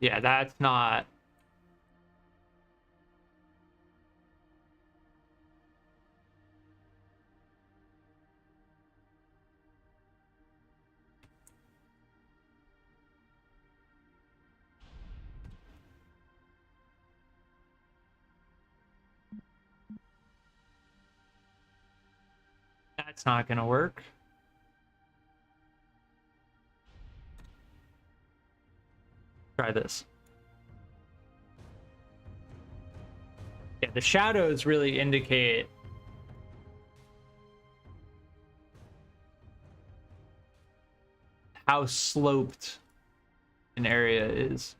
Yeah, that's not... That's not gonna work. Try this. Yeah, the shadows really indicate how sloped an area is.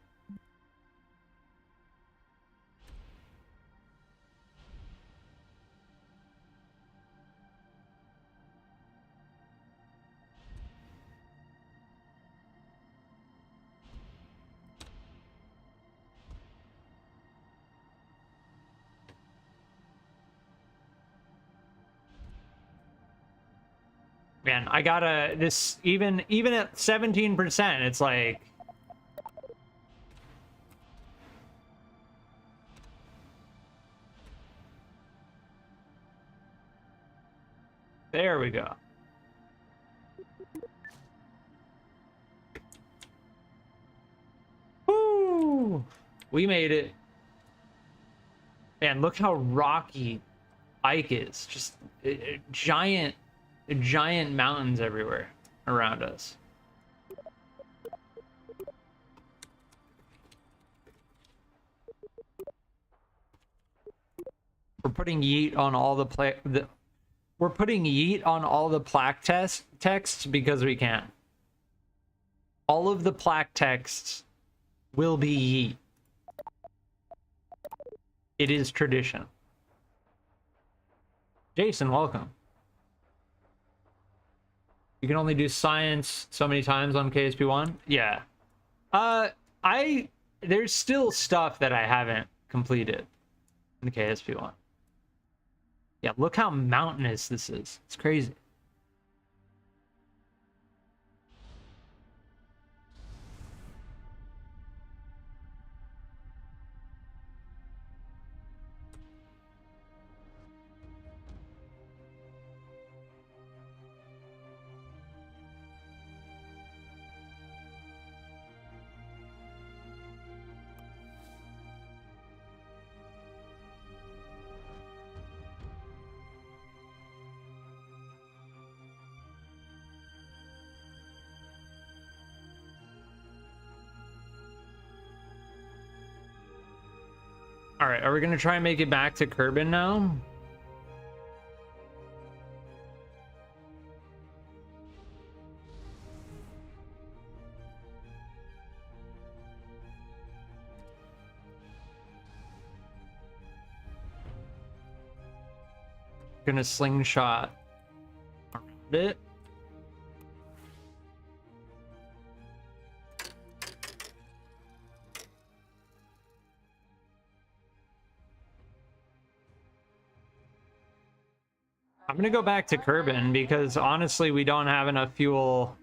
Man, I gotta this even at 17%, it's like there we go. Woo! We made it. Man, look how rocky Ike is. Just giant mountains everywhere around us. We're putting yeet on all the we're putting yeet on all the plaque texts because we can. All of the plaque texts will be yeet. It is tradition. Jason, welcome. You can only do science so many times on KSP1? Yeah. There's still stuff that I haven't completed in KSP1. Yeah, look how mountainous this is. It's crazy. All right, are we gonna try and make it back to Kerbin now? Gonna slingshot around it. I'm gonna go back to Kerbin because honestly, we don't have enough fuel.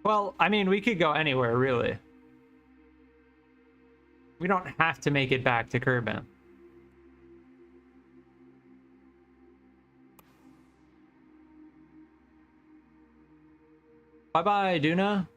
Well, I mean, we could go anywhere, really. We don't have to make it back to Kerbin. Bye-bye, Duna.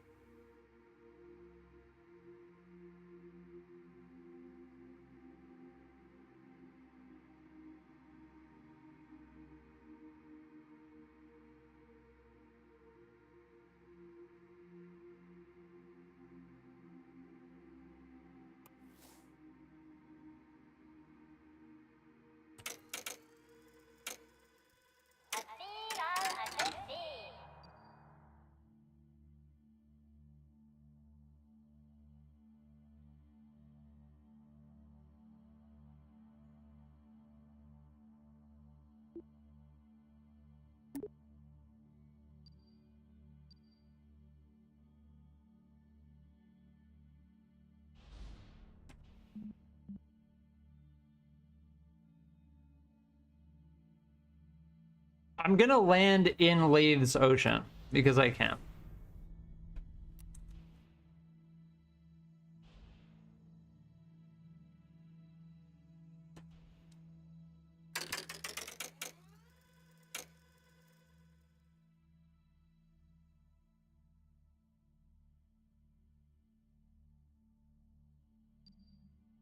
I'm gonna land in Laythe's ocean because I can.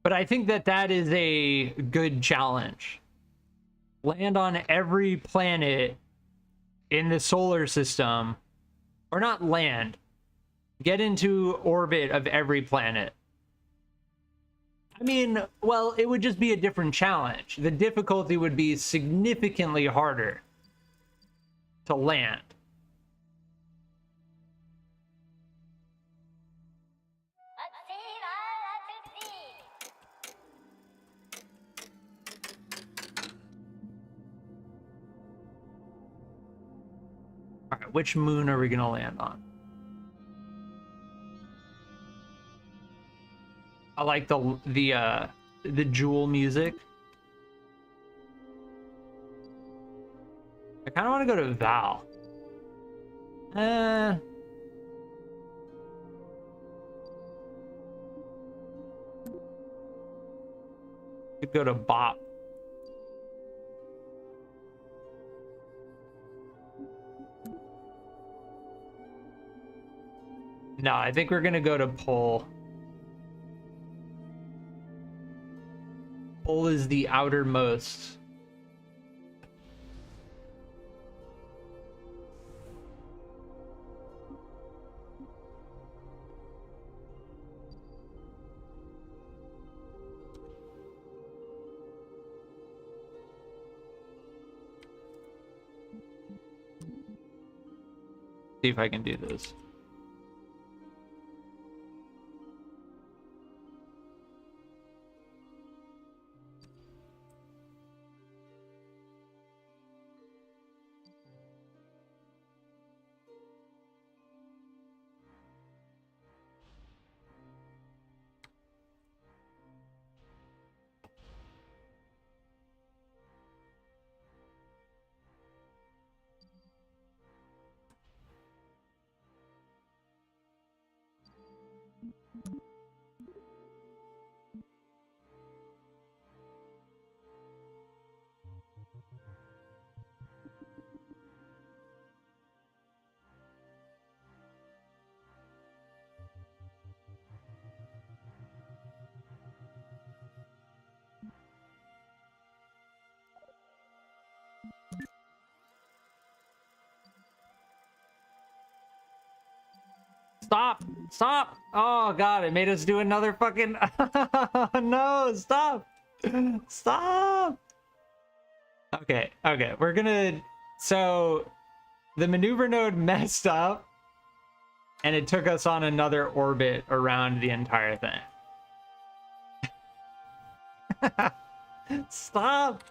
But I think that that is a good challenge. Land on every planet in the solar system, or not land, get into orbit of every planet. I mean, well, it would just be a different challenge. The difficulty would be significantly harder to land. All right, which moon are we gonna land on? I like the jewel music. I kind of want to go to Val. Could go to Bop. No, I think we're gonna go to Pole. Pole is the outermost. See if I can do this. Stop! Stop! Oh god, it made us do another fucking... No, stop! Stop! Okay, okay, we're gonna... So, the maneuver node messed up, and it took us on another orbit around the entire thing. Stop!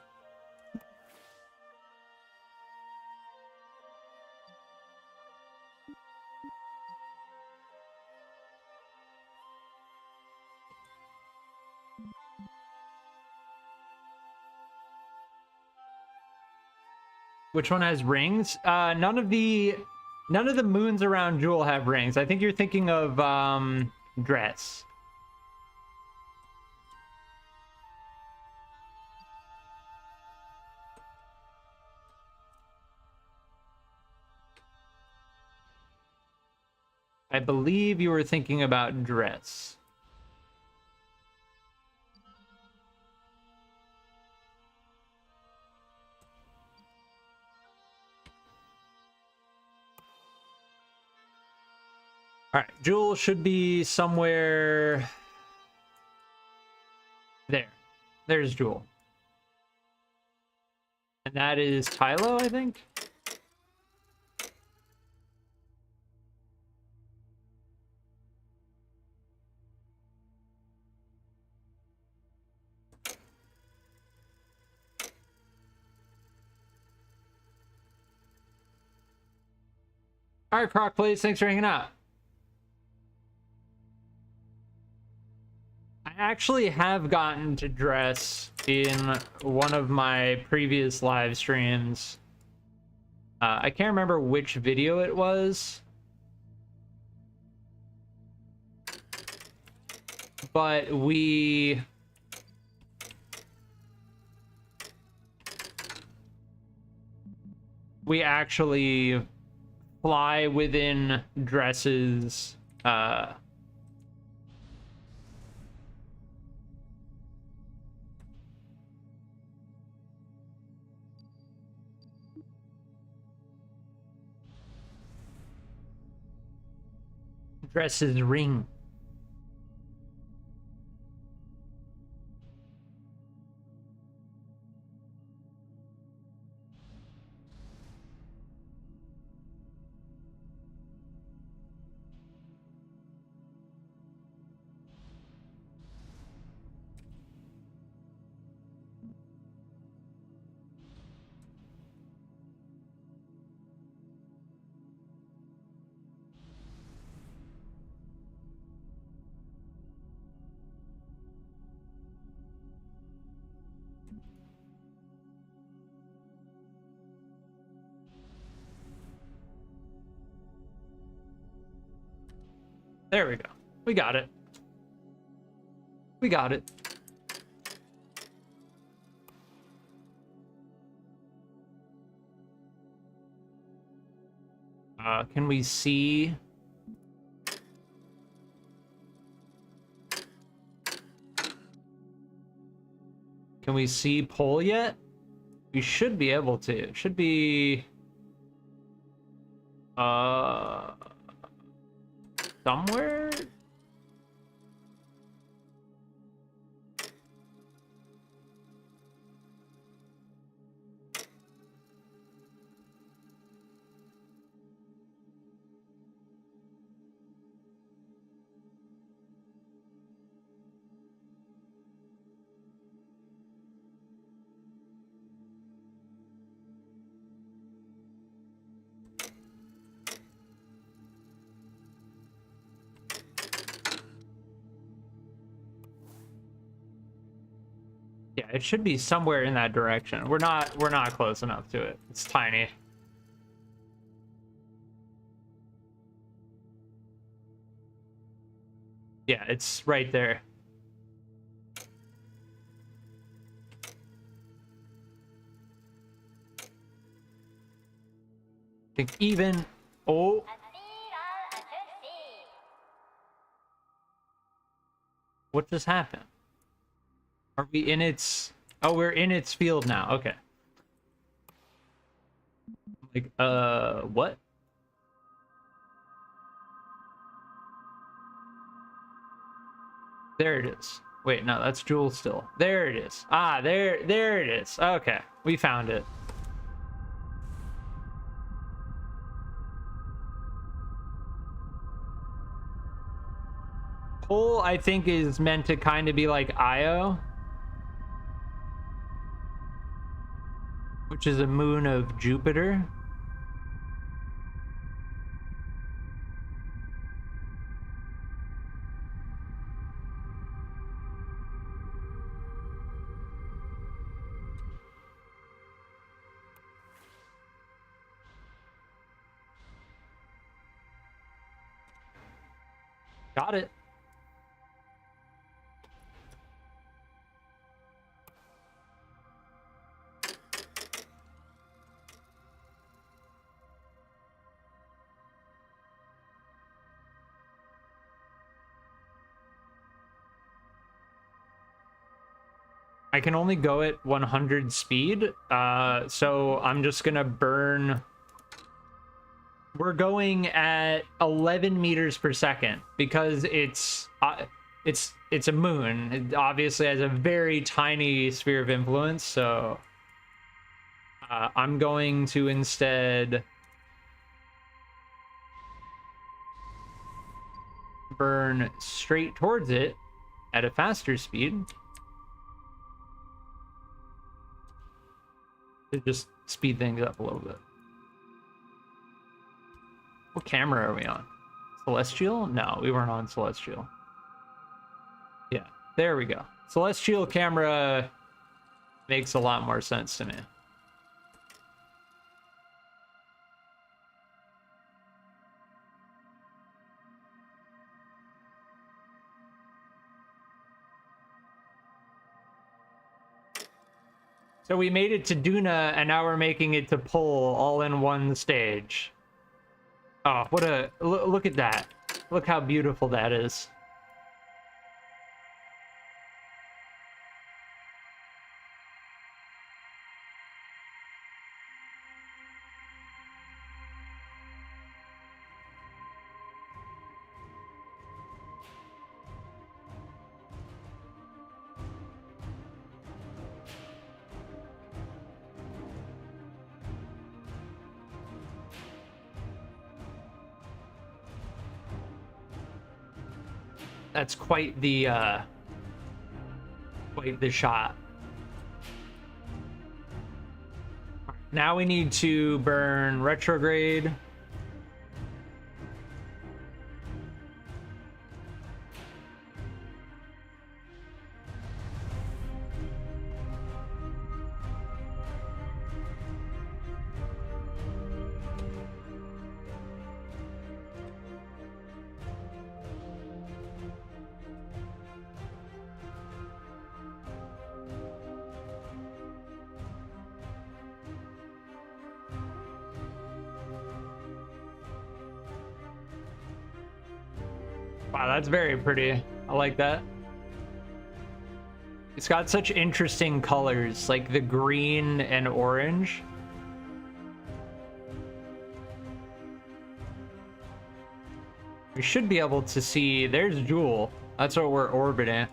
Which one has rings? None of the moons around Jewel have rings. I think you're thinking of Dress. I believe you were thinking about dress. All right, Jewel should be somewhere there. There's Jewel. And that is Tylo, I think. All right, Croc Plays, thanks for hanging out. I actually have gotten to dress in one of my previous live streams. I can't remember which video it was, but we actually fly within dresses. Dresses ring. There we go. We got it. We got it. Can we see? Can we see pole yet? We should be able to. It should be somewhere. Yeah, it should be somewhere in that direction. We're not close enough to it. It's tiny. Yeah, it's right there. I think even... Oh. What just happened? Are we in its... Oh, we're in its field now. Okay. Like, what? There it is. Wait, no, that's Jewel still. There it is. Ah, there it is. Okay, we found it. Pole, I think, is meant to kind of be like Io, which is a moon of Jupiter. Got it. I can only go at 100 speed, so I'm just gonna burn. We're going at 11 meters per second because it's a moon. It obviously has a very tiny sphere of influence, so I'm going to instead burn straight towards it at a faster speed to just speed things up a little bit. What camera are we on? Celestial? No, we weren't on Celestial. Yeah, there we go. Celestial camera makes a lot more sense to me. So we made it to Duna, and now we're making it to Pole all in one stage. Oh, what a... Look at that. Look how beautiful that is. That's quite the shot. Now we need to burn retrograde. Wow, that's very pretty. I like that. It's got such interesting colors, like the green and orange. We should be able to see, there's Jewel. That's what we're orbiting.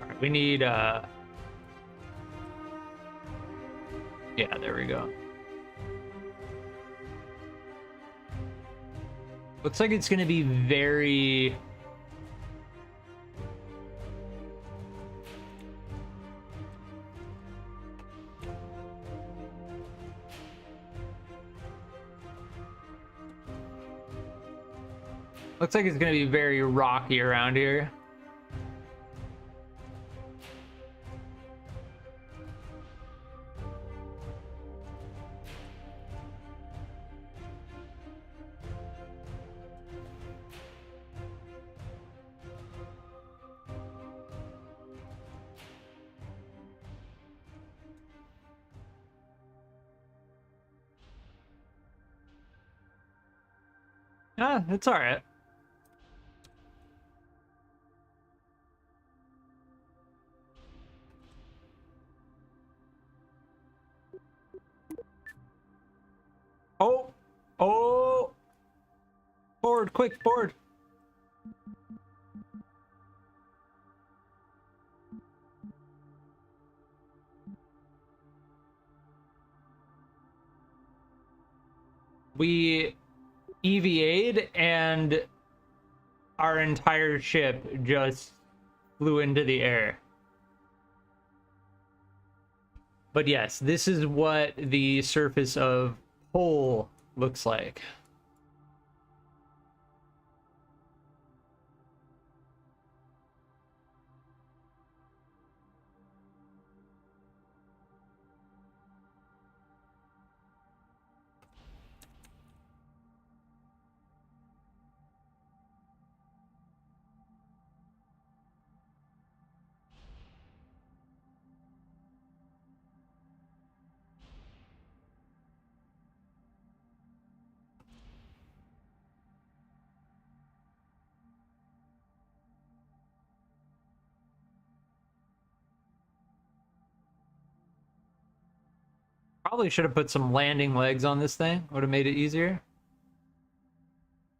All right, we need, yeah, there we go. Looks like it's gonna be very... Looks like it's gonna be very rocky around here. Ah, it's all right. Oh, oh, forward, quick, forward. We EVA'd and our entire ship just flew into the air. But yes, this is what the surface of Pole looks like. Probably should have put some landing legs on this thing. Would have made it easier.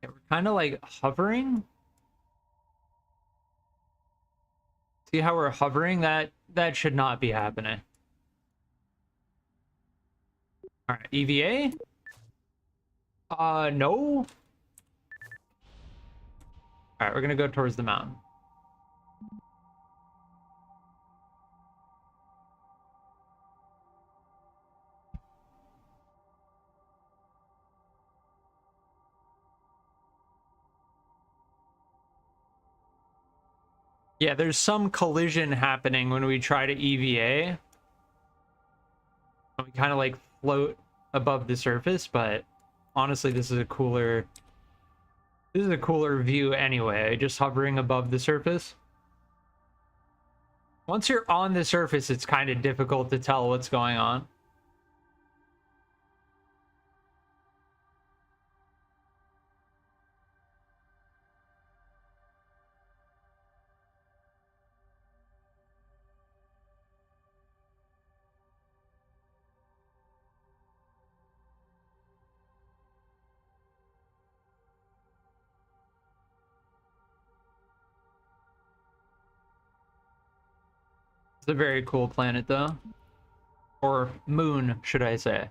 Yeah, we're kind of like hovering. See how we're hovering? That should not be happening. All right, EVA? No. All right, we're gonna go towards the mountain. Yeah, there's some collision happening when we try to EVA. We kind of like float above the surface, but honestly, this is a cooler view anyway, just hovering above the surface. Once you're on the surface, it's kind of difficult to tell what's going on. It's a very cool planet, though. Or moon, should I say.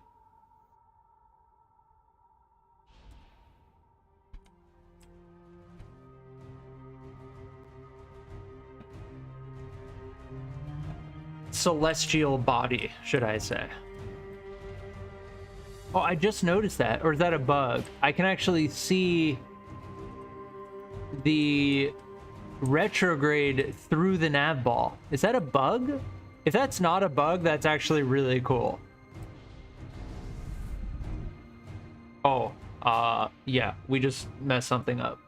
Celestial body, should I say. Oh, I just noticed that. Or is that a bug? I can actually see the retrograde through the nav ball. Is that a bug? If that's not a bug, that's actually really cool. Oh, yeah, we just messed something up.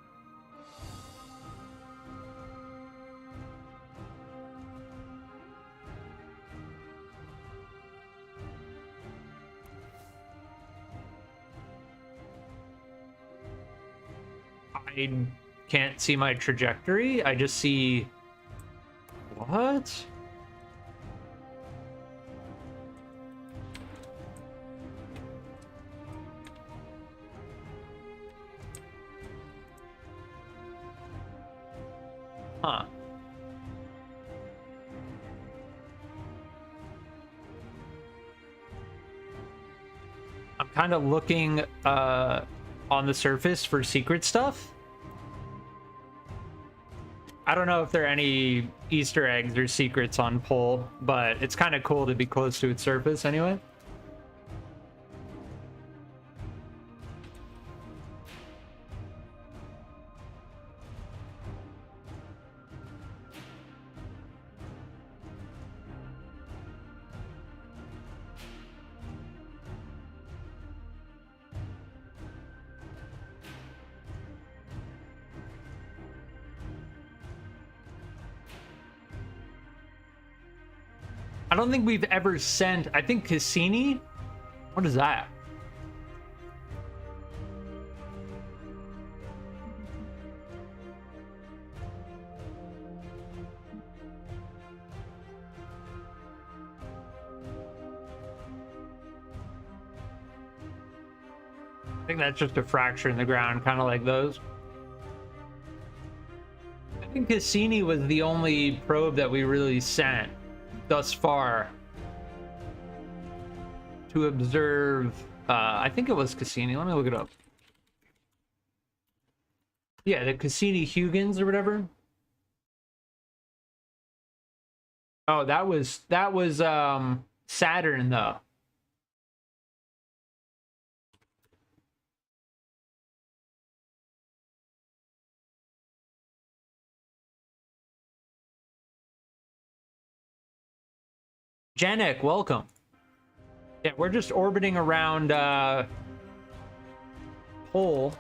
I can't see my trajectory. I just see... What? Huh. I'm kind of looking on the surface for secret stuff. I don't know if there are any Easter eggs or secrets on Pole, but it's kind of cool to be close to its surface anyway. I don't think we've ever sent... I think Cassini? What is that? I think that's just a fracture in the ground, kind of like those. I think Cassini was the only probe that we really sent thus far to observe. I think it was Cassini. Let me look it up. Yeah, the Cassini-Huygens or whatever. Oh, that was Saturn though. Janek, welcome. Yeah, we're just orbiting around Pole.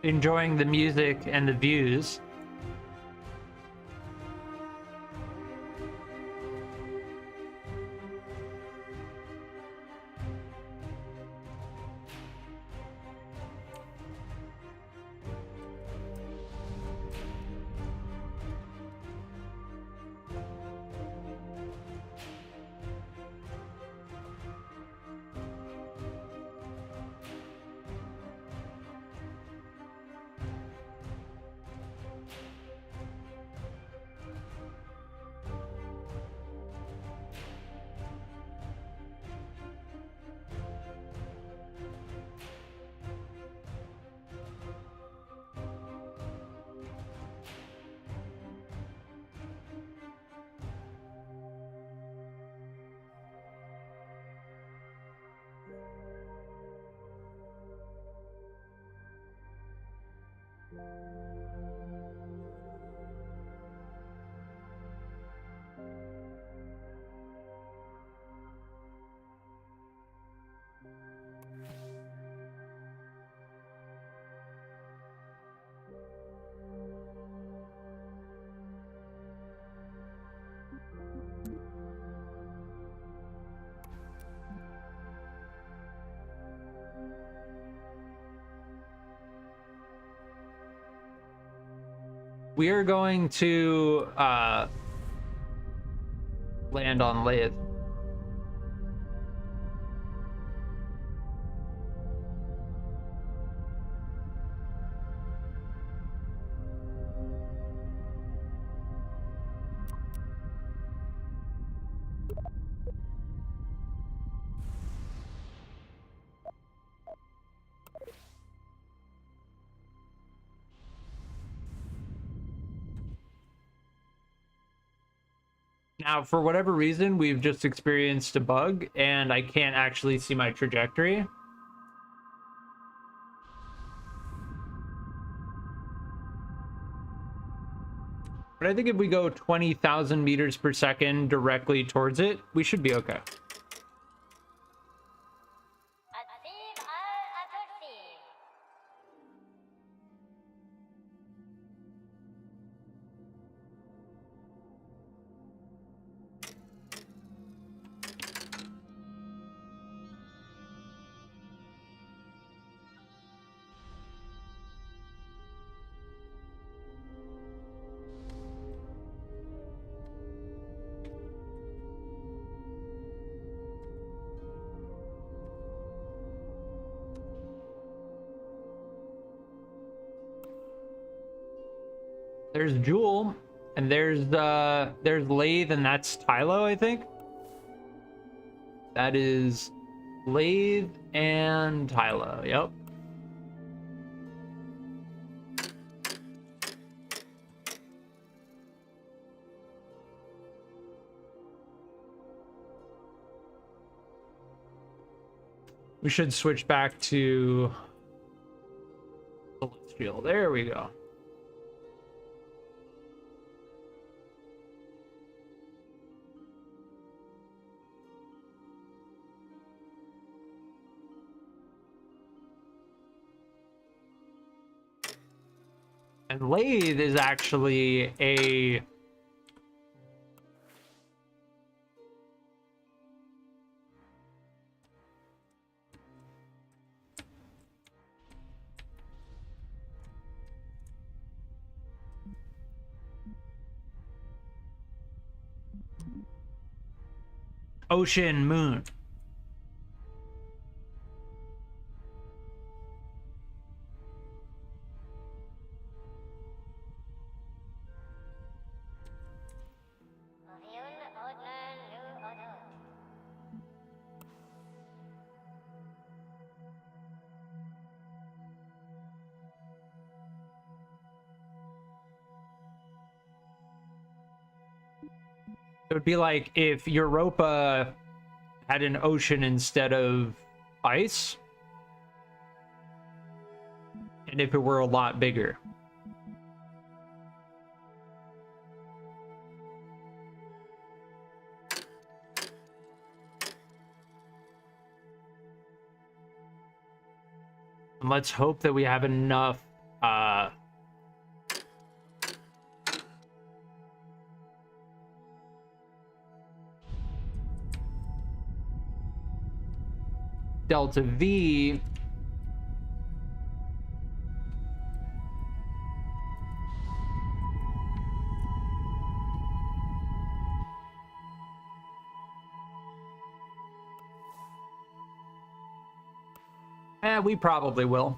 Enjoying the music and the views. we are going to land on Laythe. Now, for whatever reason, we've just experienced a bug, and I can't actually see my trajectory. But I think if we go 20,000 meters per second directly towards it, we should be okay. There's Jewel, and there's Laythe, and that's Tylo, I think. That is Laythe and Tylo, yep. We should switch back to Celestial. There we go. And Laythe is actually a ocean moon. It would be like if Europa had an ocean instead of ice, and if it were a lot bigger. And let's hope that we have enough delta V we probably will.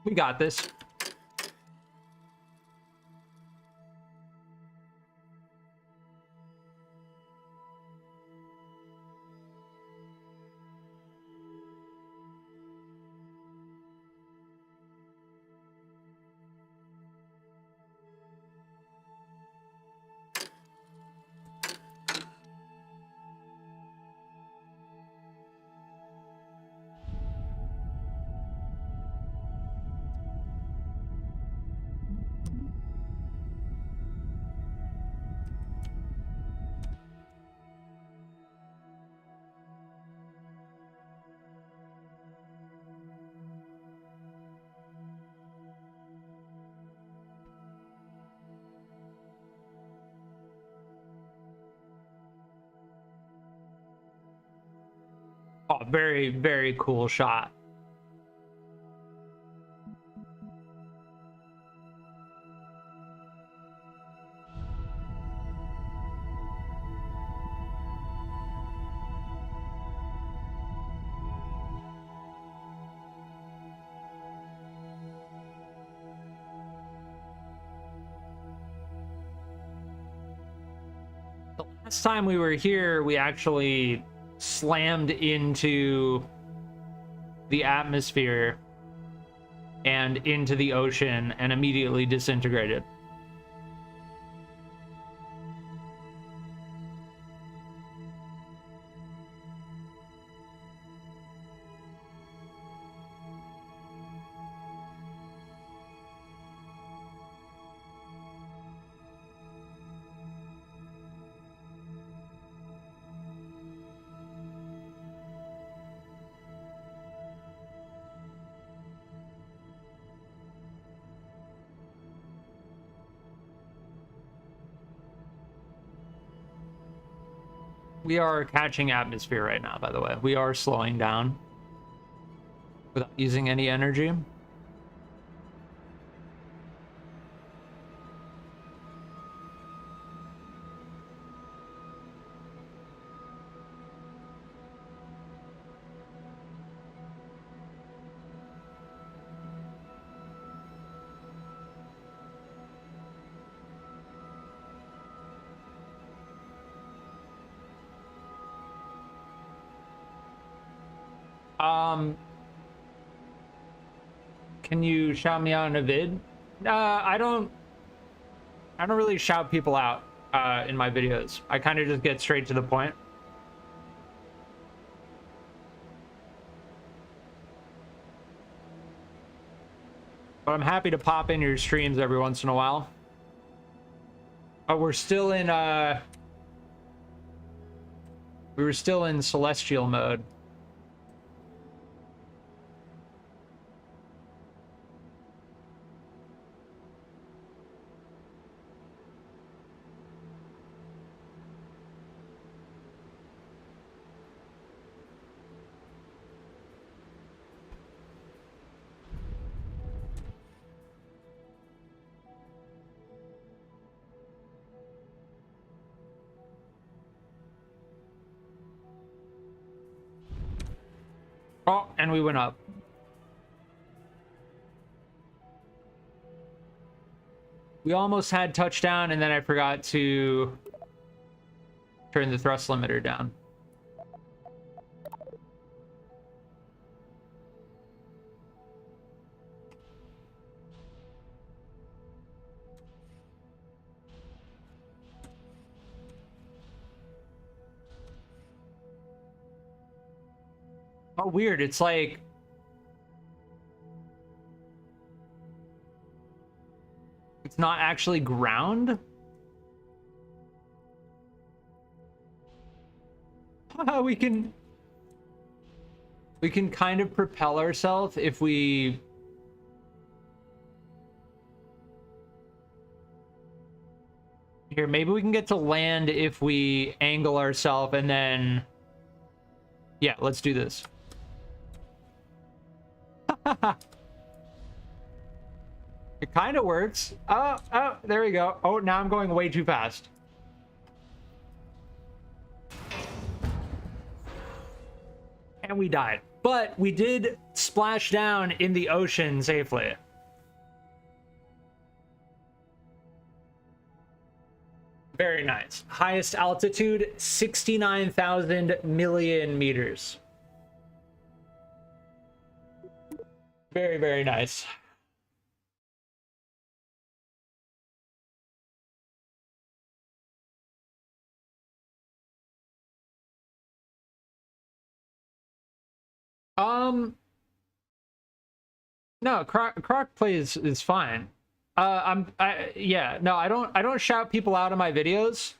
We got this. Oh, very, very cool shot. The last time we were here, we actually slammed into the atmosphere and into the ocean and immediately disintegrated. We are catching atmosphere right now, by the way. We are slowing down without using any energy. Can you shout me out in a vid? I don't really shout people out in my videos. I kind of just get straight to the point. But I'm happy to pop in your streams every once in a while. Oh, we're still in we were still in celestial mode. Oh, and we went up. We almost had touchdown, and then I forgot to turn the thrust limiter down. Oh, weird. It's like... it's not actually ground? We can kind of propel ourselves if we... Here, maybe we can get to land if we angle ourselves and then... Yeah, let's do this. It kind of works. Oh, there we go. Oh, now I'm going way too fast. And we died. But we did splash down in the ocean safely. Very nice. Highest altitude, 69,000 million meters. Very, very nice. No, Croc plays is fine. Yeah, no, I don't shout people out in my videos.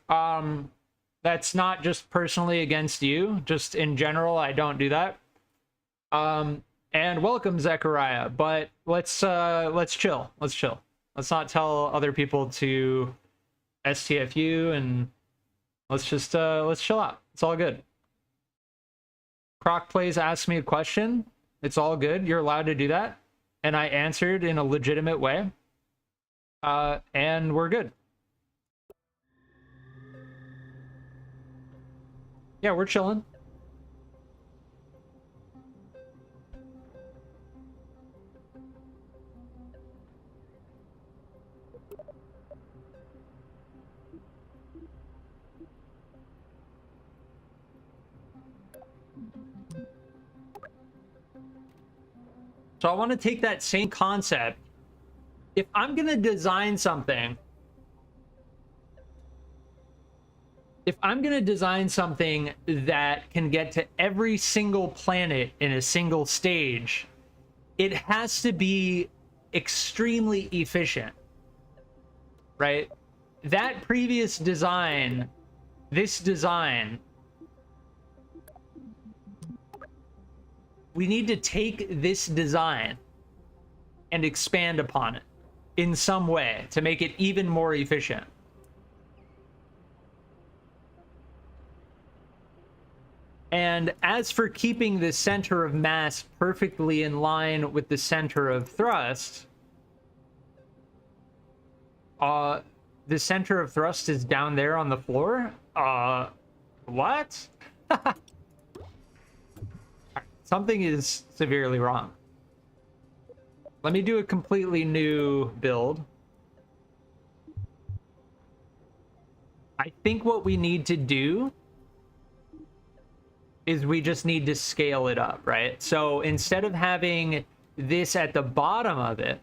That's not just personally against you, just in general, I don't do that. And welcome, Zechariah, but let's chill. Let's chill. Let's not tell other people to STFU, and let's just let's chill out. It's all good. Croc Plays asked me a question. It's all good. You're allowed to do that. And I answered in a legitimate way. And we're good. Yeah, we're chilling. So I want to take that same concept. If I'm going to design something, that can get to every single planet in a single stage, it has to be extremely efficient, right? That previous design, this design, we need to take this design and expand upon it in some way to make it even more efficient. And as for keeping the center of mass perfectly in line with the center of thrust, the center of thrust is down there on the floor? What? Something is severely wrong. Let me do a completely new build. I think what we need to do is we just need to scale it up, right? So instead of having this at the bottom of it,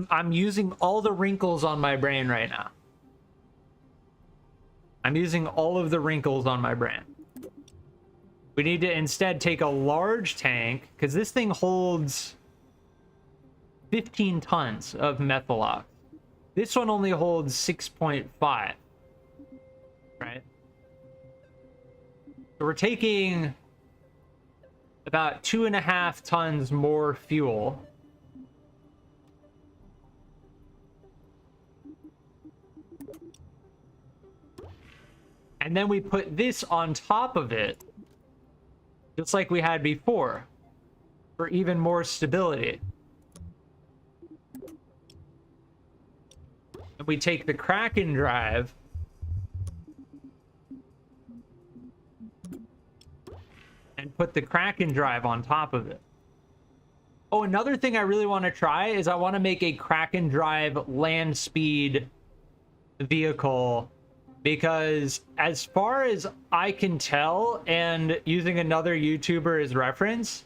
I'm using all the wrinkles on my brain right now. I'm using all of the wrinkles on my brain. We need to instead take a large tank, because this thing holds 15 tons of methylox. This one only holds 6.5, right? So we're taking about 2.5 tons more fuel. And then we put this on top of it, just like we had before, for even more stability. And we take the Kraken drive and put the Kraken drive on top of it. Oh, another thing I really want to try is I want to make a Kraken drive land speed vehicle, because as far as I can tell, and using another YouTuber as reference,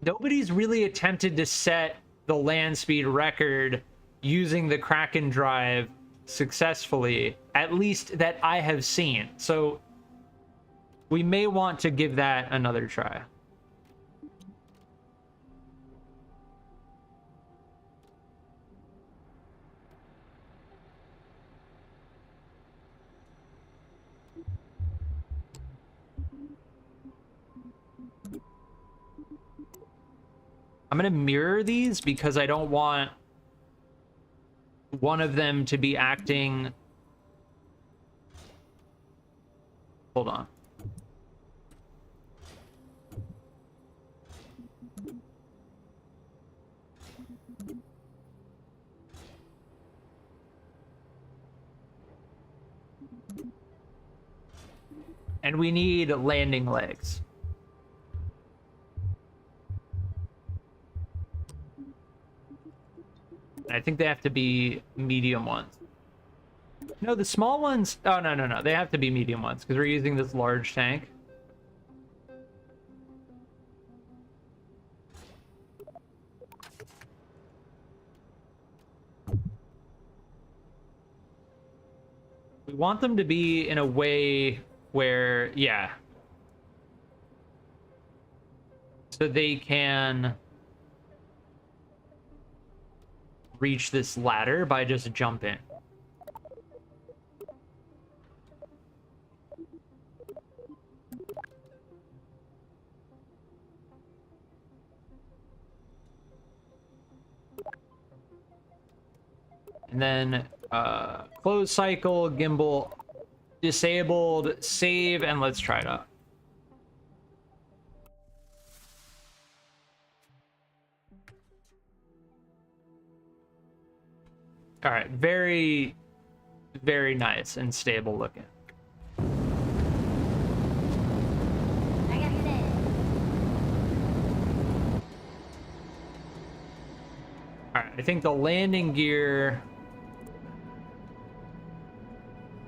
nobody's really attempted to set the land speed record using the Kraken drive successfully, at least that I have seen. So we may want to give that another try. I'm going to mirror these because I don't want one of them to be acting... Hold on. And we need landing legs. I think they have to be medium ones. No, the small ones... Oh, no. They have to be medium ones because we're using this large tank. We want them to be in a way where, yeah. So they can reach this ladder by just jumping. And then close cycle, gimbal disabled, save, and let's try it out. All right, very, very nice and stable looking. All right, I think the landing gear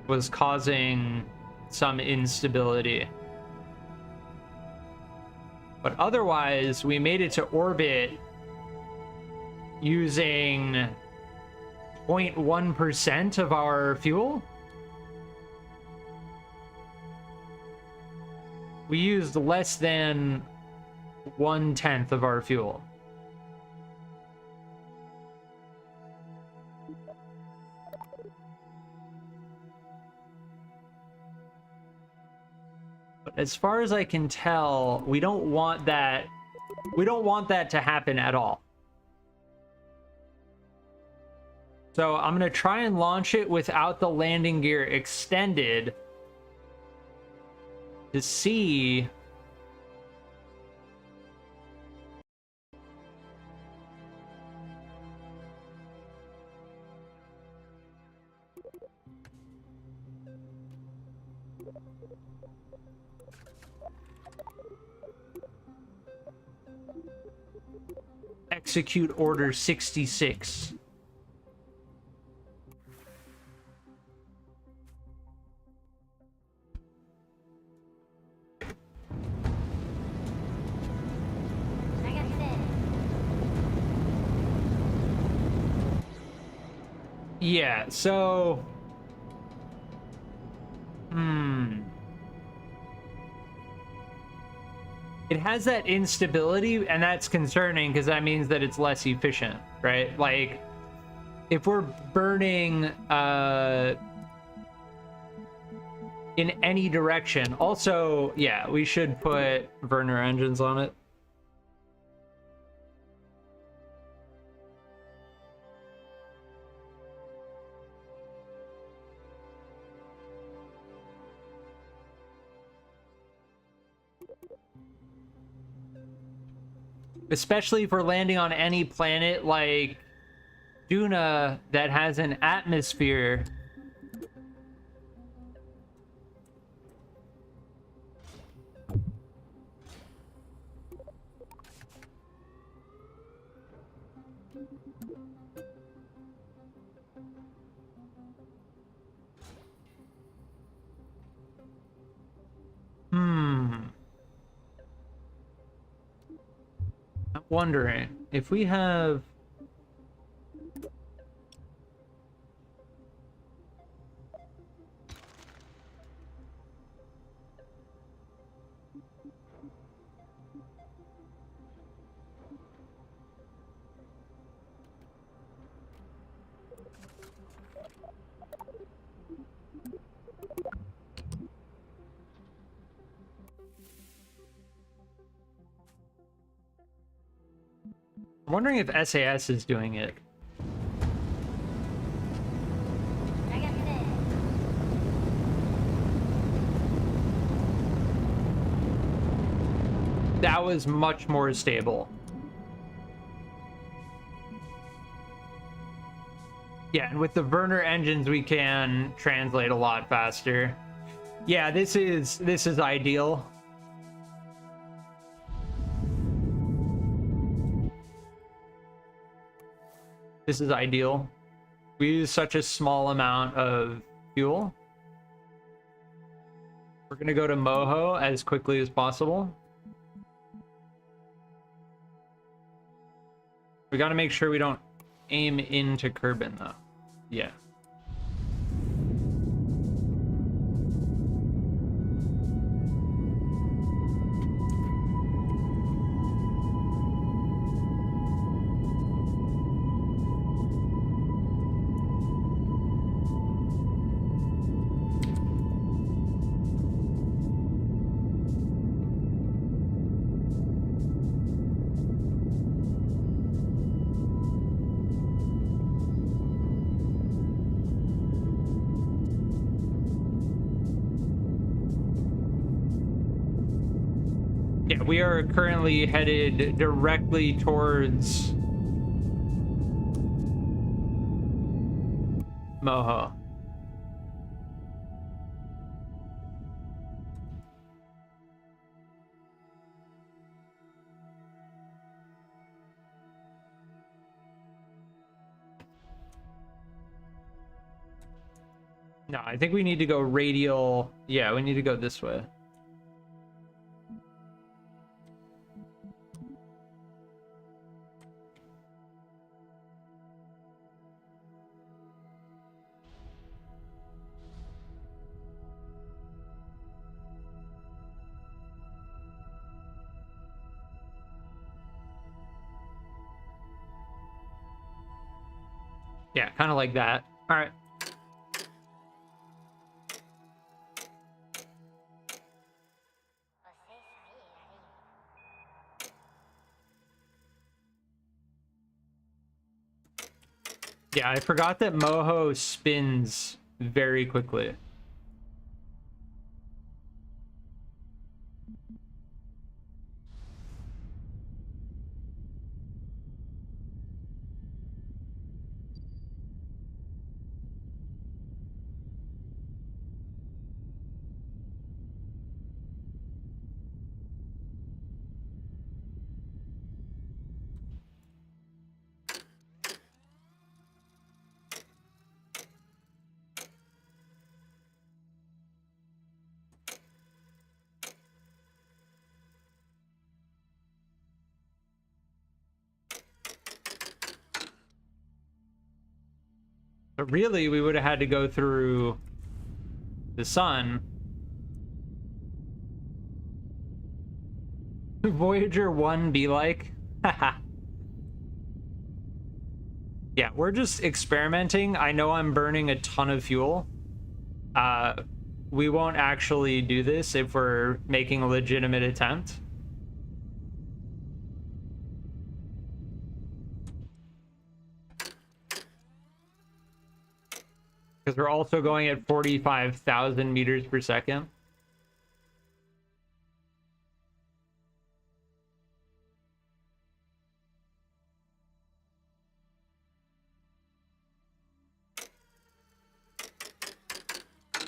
was causing some instability. But otherwise, we made it to orbit using 0.1% of our fuel. We used less than 1/10 of our fuel. But as far as I can tell, we don't want that. We don't want that to happen at all. So I'm going to try and launch it without the landing gear extended to see execute order 66. Yeah, so it has that instability, and that's concerning because that means that it's less efficient, right? Like, if we're burning in any direction. Also, yeah, we should put burner engines on it. Especially if we're landing on any planet like Duna that has an atmosphere. I'm wondering if we have I'm wondering if SAS is doing it. That was much more stable. Yeah, and with the burner engines, we can translate a lot faster. Yeah, this is ideal. This is ideal. We use such a small amount of fuel. We're gonna go to Moho as quickly as possible. We gotta make sure we don't aim into Kerbal though. Yeah. We are currently headed directly towards Moho. No, I think we need to go radial. Yeah, we need to go this way. Yeah, kind of like that. All right. Yeah, I forgot that Moho spins very quickly. But really, we would have had to go through the sun. Voyager 1 be like? Haha. Yeah, we're just experimenting. I know I'm burning a ton of fuel. We won't actually do this if we're making a legitimate attempt. Because we're also going at 45,000 meters per second.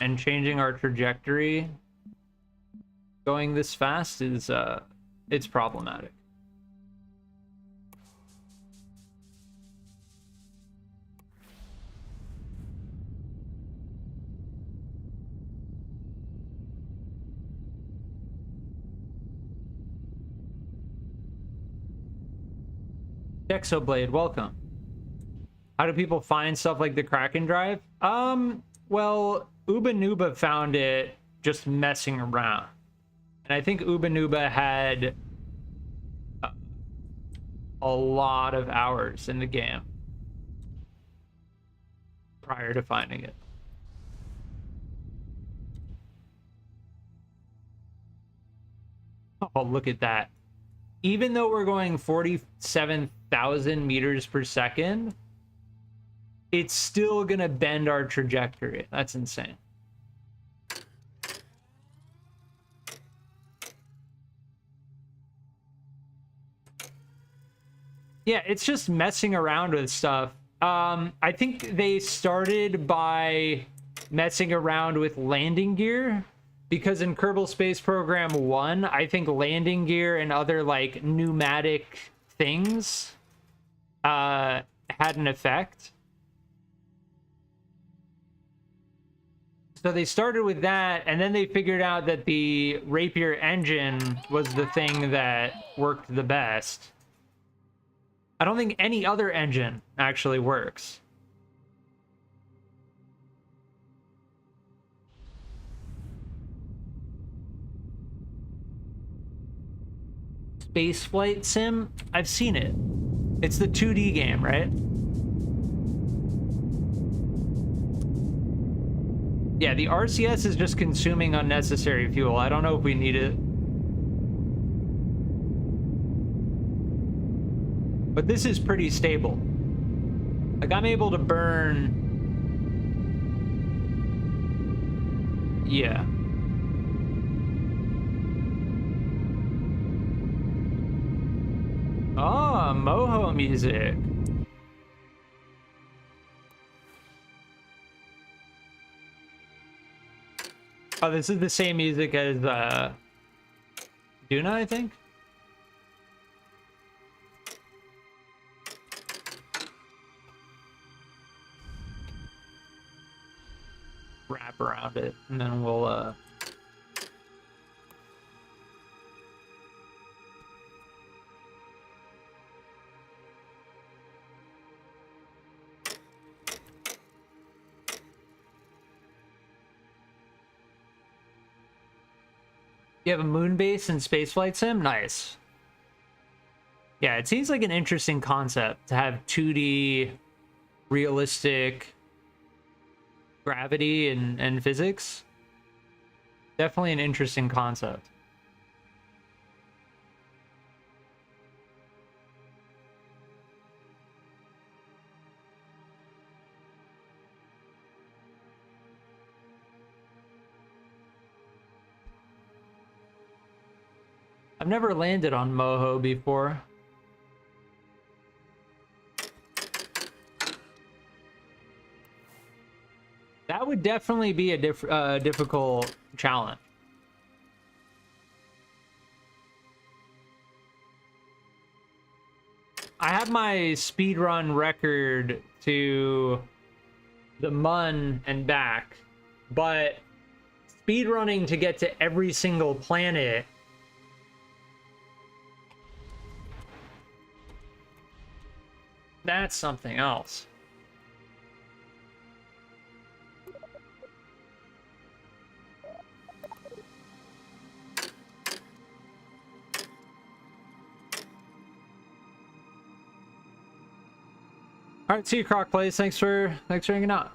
And changing our trajectory going this fast is, it's problematic. Exoblade, welcome. How do people find stuff like the Kraken drive? Well, Ubanuba found it just messing around. And I think Ubanuba had a lot of hours in the game prior to finding it. Oh, look at that. Even though we're going 47,000 meters per second, it's still gonna bend our trajectory. That's insane. Yeah, it's just messing around with stuff. I think they started by messing around with landing gear, because in Kerbal Space Program 1, I think landing gear and other like pneumatic things had an effect. So they started with that, and then they figured out that the Rapier engine was the thing that worked the best. I don't think any other engine actually works. Spaceflight Sim? I've seen it. It's the 2D game, right? Yeah, the RCS is just consuming unnecessary fuel. I don't know if we need it. But this is pretty stable. Like, I'm able to burn... Yeah. Oh, Moho music. Oh, this is the same music as Duna, I think. Wrap around it, and then we'll You have a moon base and spaceflight sim? Nice. Yeah, it seems like an interesting concept to have 2D realistic gravity and physics. Definitely an interesting concept. I've never landed on Moho before. That would definitely be a difficult challenge. I have my speedrun record to the Mun and back, but speedrunning to get to every single planet that's something else. All right, see you, Croc Plays. Thanks for hanging out.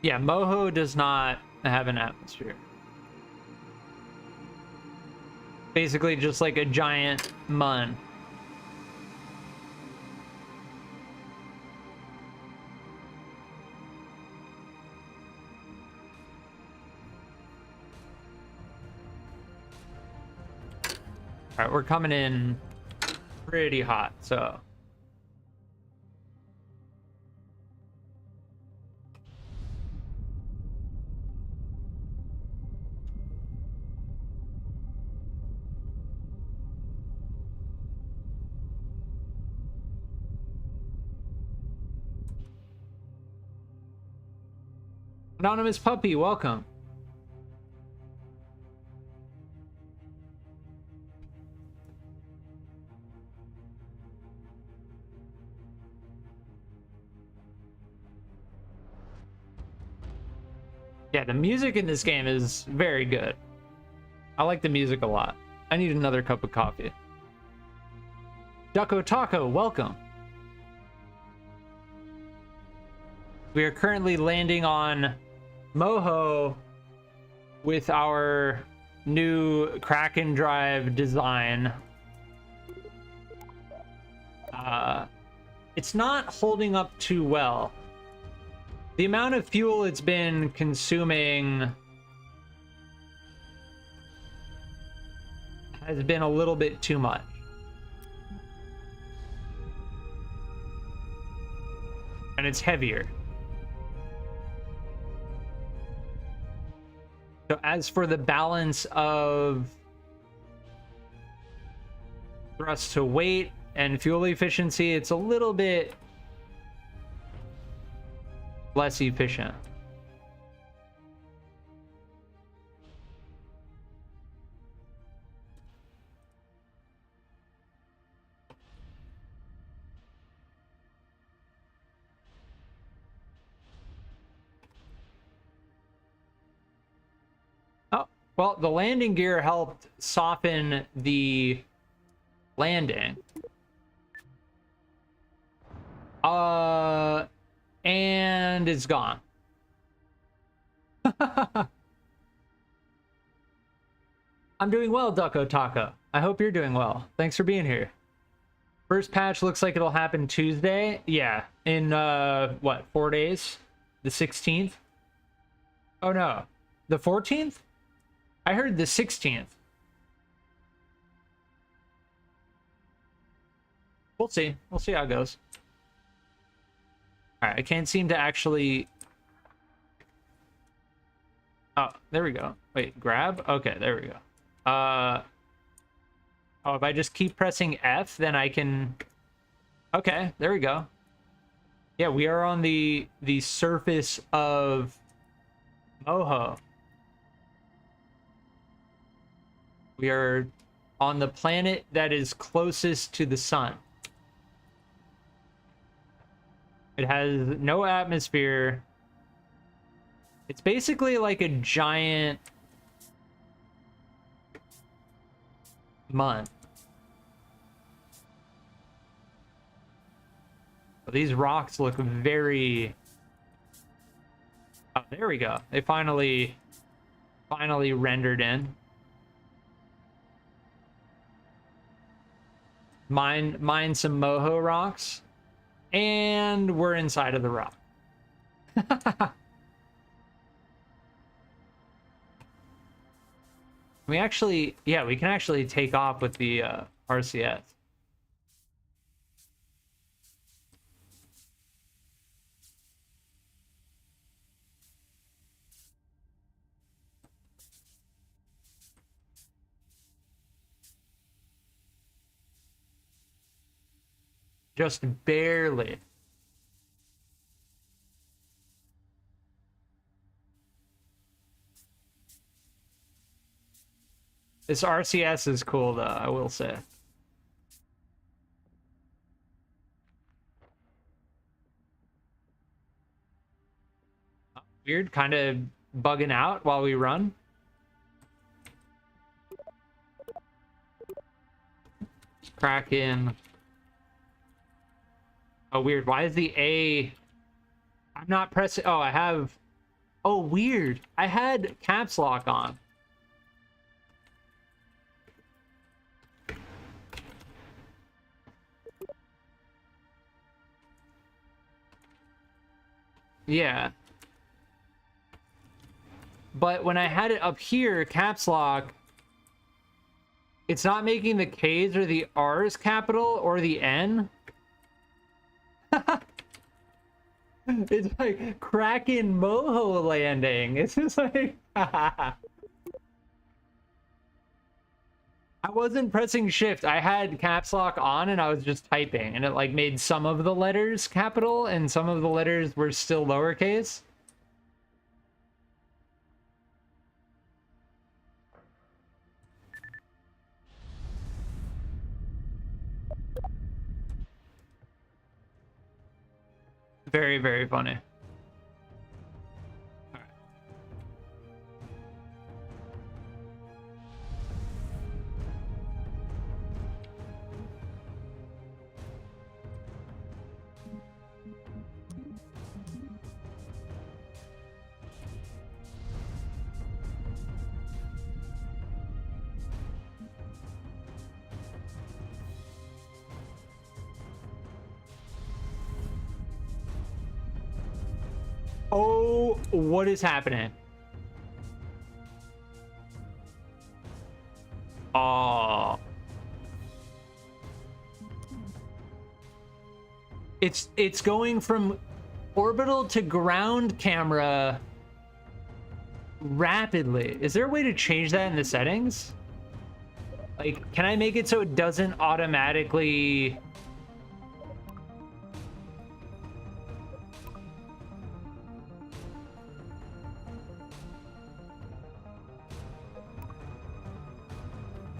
Yeah, Moho does not have an atmosphere. Basically just like a giant mun. All right, we're coming in pretty hot, so. Anonymous Puppy, welcome. Yeah, the music in this game is very good. I like the music a lot. I need another cup of coffee. Ducko Taco, welcome. We are currently landing on Moho with our new Kraken drive design. It's not holding up too well. The amount of fuel it's been consuming has been a little bit too much. And it's heavier. So as for the balance of thrust to weight and fuel efficiency, it's a little bit less efficient. Oh, well, the landing gear helped soften the landing. And it's gone. I'm doing well, Ducko Taco. I hope you're doing well. Thanks for being here. First patch looks like it'll happen Tuesday. Yeah, in what, 4 days? The 16th? Oh no, the 14th? I heard the 16th. We'll see. We'll see how it goes. All right, I can't seem to actually... Oh, there we go. Wait, grab? Okay, there we go. Oh, if I just keep pressing F, then I can... Okay, there we go. Yeah, we are on the surface of Moho. We are on the planet that is closest to the sun. It has no atmosphere. It's basically like a giant month. These rocks look very... Oh, there we go. They finally rendered in. Mine some Moho rocks. And we're inside of the rock. We actually, yeah, we can actually take off with the RCS. Just barely. This RCS is cool, though, I will say. Weird, kind of bugging out while we run. Kraken. Oh, weird. Why is the A... I'm not pressing... Oh, I have... Oh, weird. I had caps lock on. Yeah. But when I had it up here, caps lock, it's not making the K's or the R's capital or the N. It's like Kraken Moho landing. It's just like... I wasn't pressing shift. I had caps lock on and I was just typing, and it like made some of the letters capital and some of the letters were still lowercase. Very, very funny. Oh, what is happening? Oh. It's going from orbital to ground camera rapidly. Is there a way to change that in the settings? Like, can I make it so it doesn't automatically...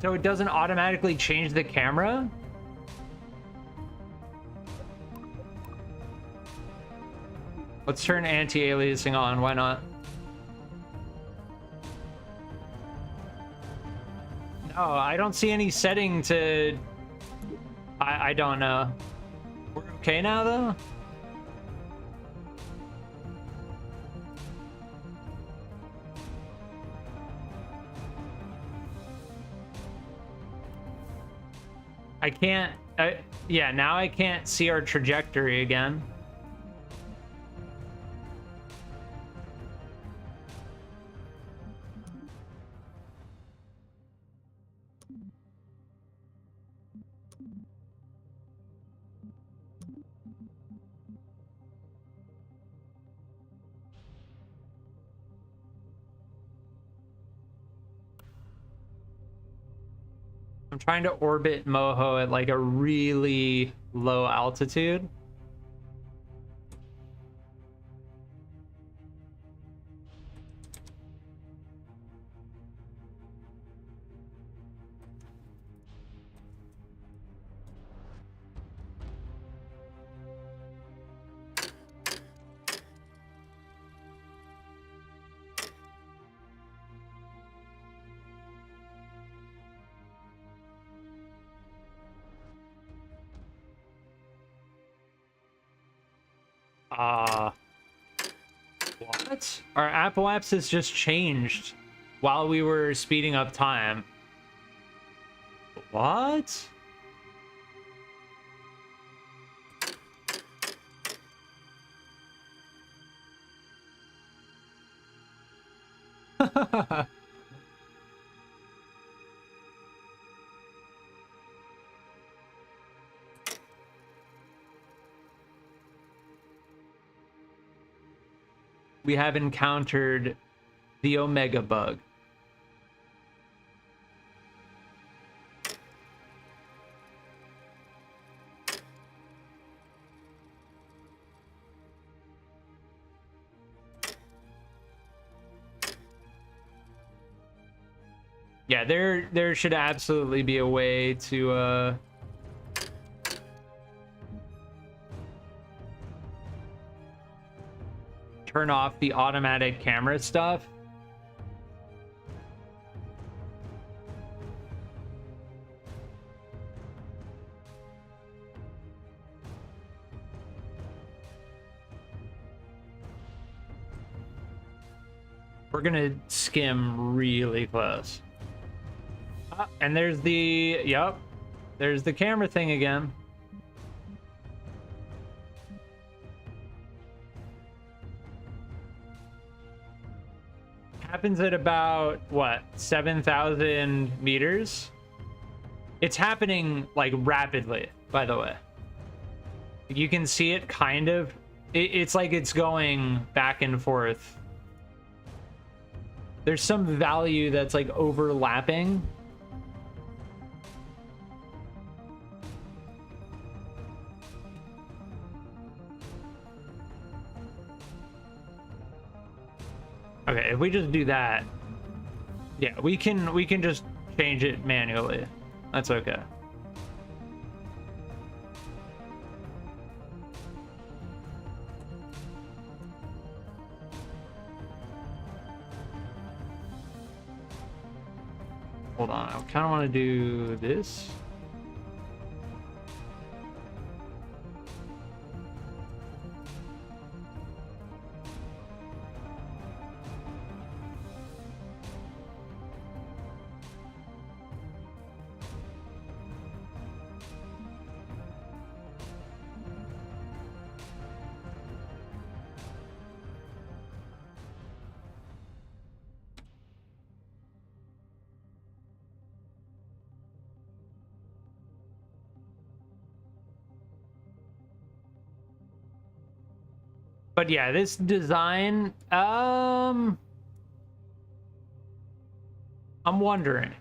So it doesn't automatically change the camera? Let's turn anti-aliasing on, why not? No, I don't see any setting to... I don't know. We're okay now, though? I can't... yeah, now I can't see our trajectory again. I'm trying to orbit Moho at like a really low altitude. What? Our apoapsis just changed while we were speeding up time. What? We have encountered the Omega bug. Yeah, there should absolutely be a way to turn off the automatic camera stuff. We're gonna skim really close. And there's the, yep, there's the camera thing again. Happens at about, what, 7,000 meters? It's happening, like, rapidly, by the way. You can see it kind of. It's like it's going back and forth. There's some value that's, like, overlapping. Okay, if we just do that, yeah, we can just change it manually. That's okay. Hold on, I kind of want to do this. But yeah, this design, I'm wondering.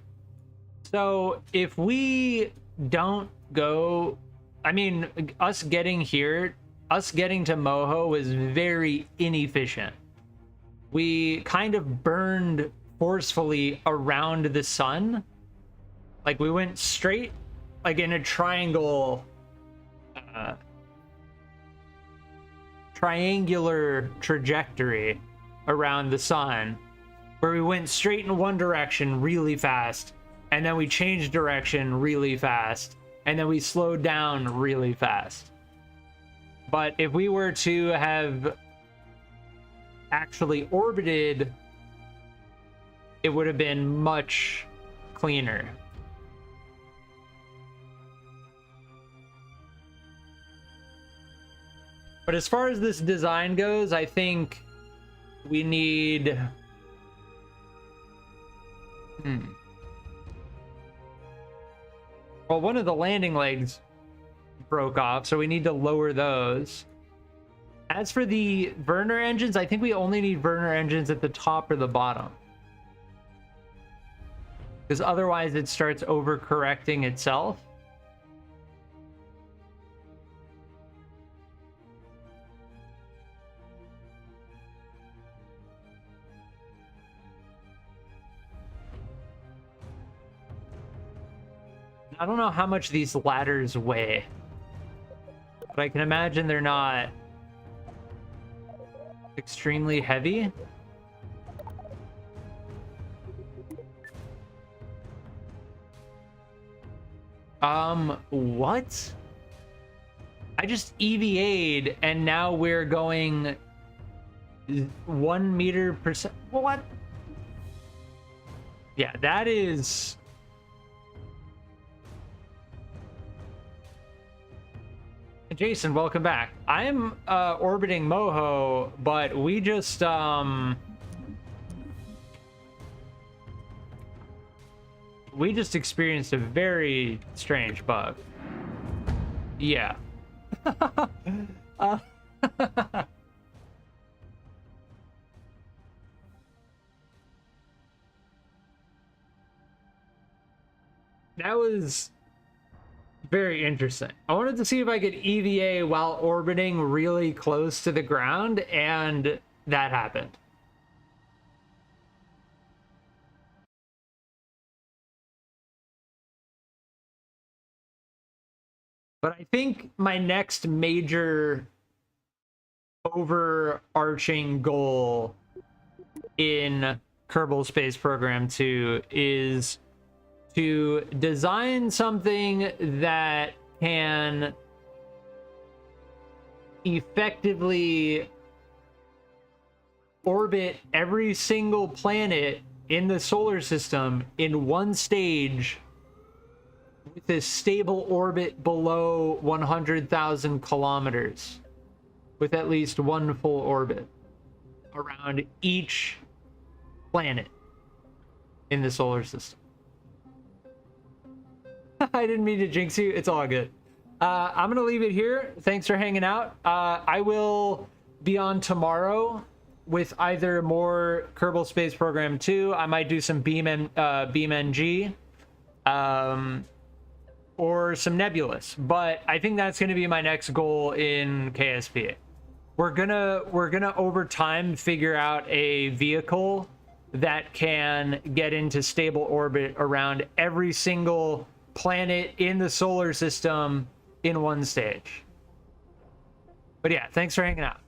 So if we don't go, I mean, us getting here, us getting to Moho was very inefficient. We kind of burned forcefully around the sun. Like we went straight, like in a triangle, triangular trajectory around the sun, where we went straight in one direction really fast, and then we changed direction really fast, and then we slowed down really fast. But if we were to have actually orbited, it would have been much cleaner. But as far as this design goes, I think we need... Well, one of the landing legs broke off, so we need to lower those. As for the burner engines, I think we only need burner engines at the top or the bottom. Because otherwise it starts overcorrecting itself. I don't know how much these ladders weigh, but I can imagine they're not extremely heavy. What? I just EVA'd and now we're going 1 meter per second. What? Yeah, that is... Jason, welcome back. I'm orbiting Moho, but we just experienced a very strange bug. Yeah. That was very interesting. I wanted to see if I could EVA while orbiting really close to the ground, and that happened. But I think my next major overarching goal in Kerbal Space Program 2 is to design something that can effectively orbit every single planet in the solar system in one stage with a stable orbit below 100,000 kilometers, with at least one full orbit around each planet in the solar system. I didn't mean to jinx you. It's all good. I'm going to leave it here. Thanks for hanging out. I will be on tomorrow with either more Kerbal Space Program 2. I might do some Beam NG. Or some Nebulous. But I think that's going to be my next goal in KSP. We're gonna over time figure out a vehicle that can get into stable orbit around every single planet in the solar system in one stage. But yeah, thanks for hanging out.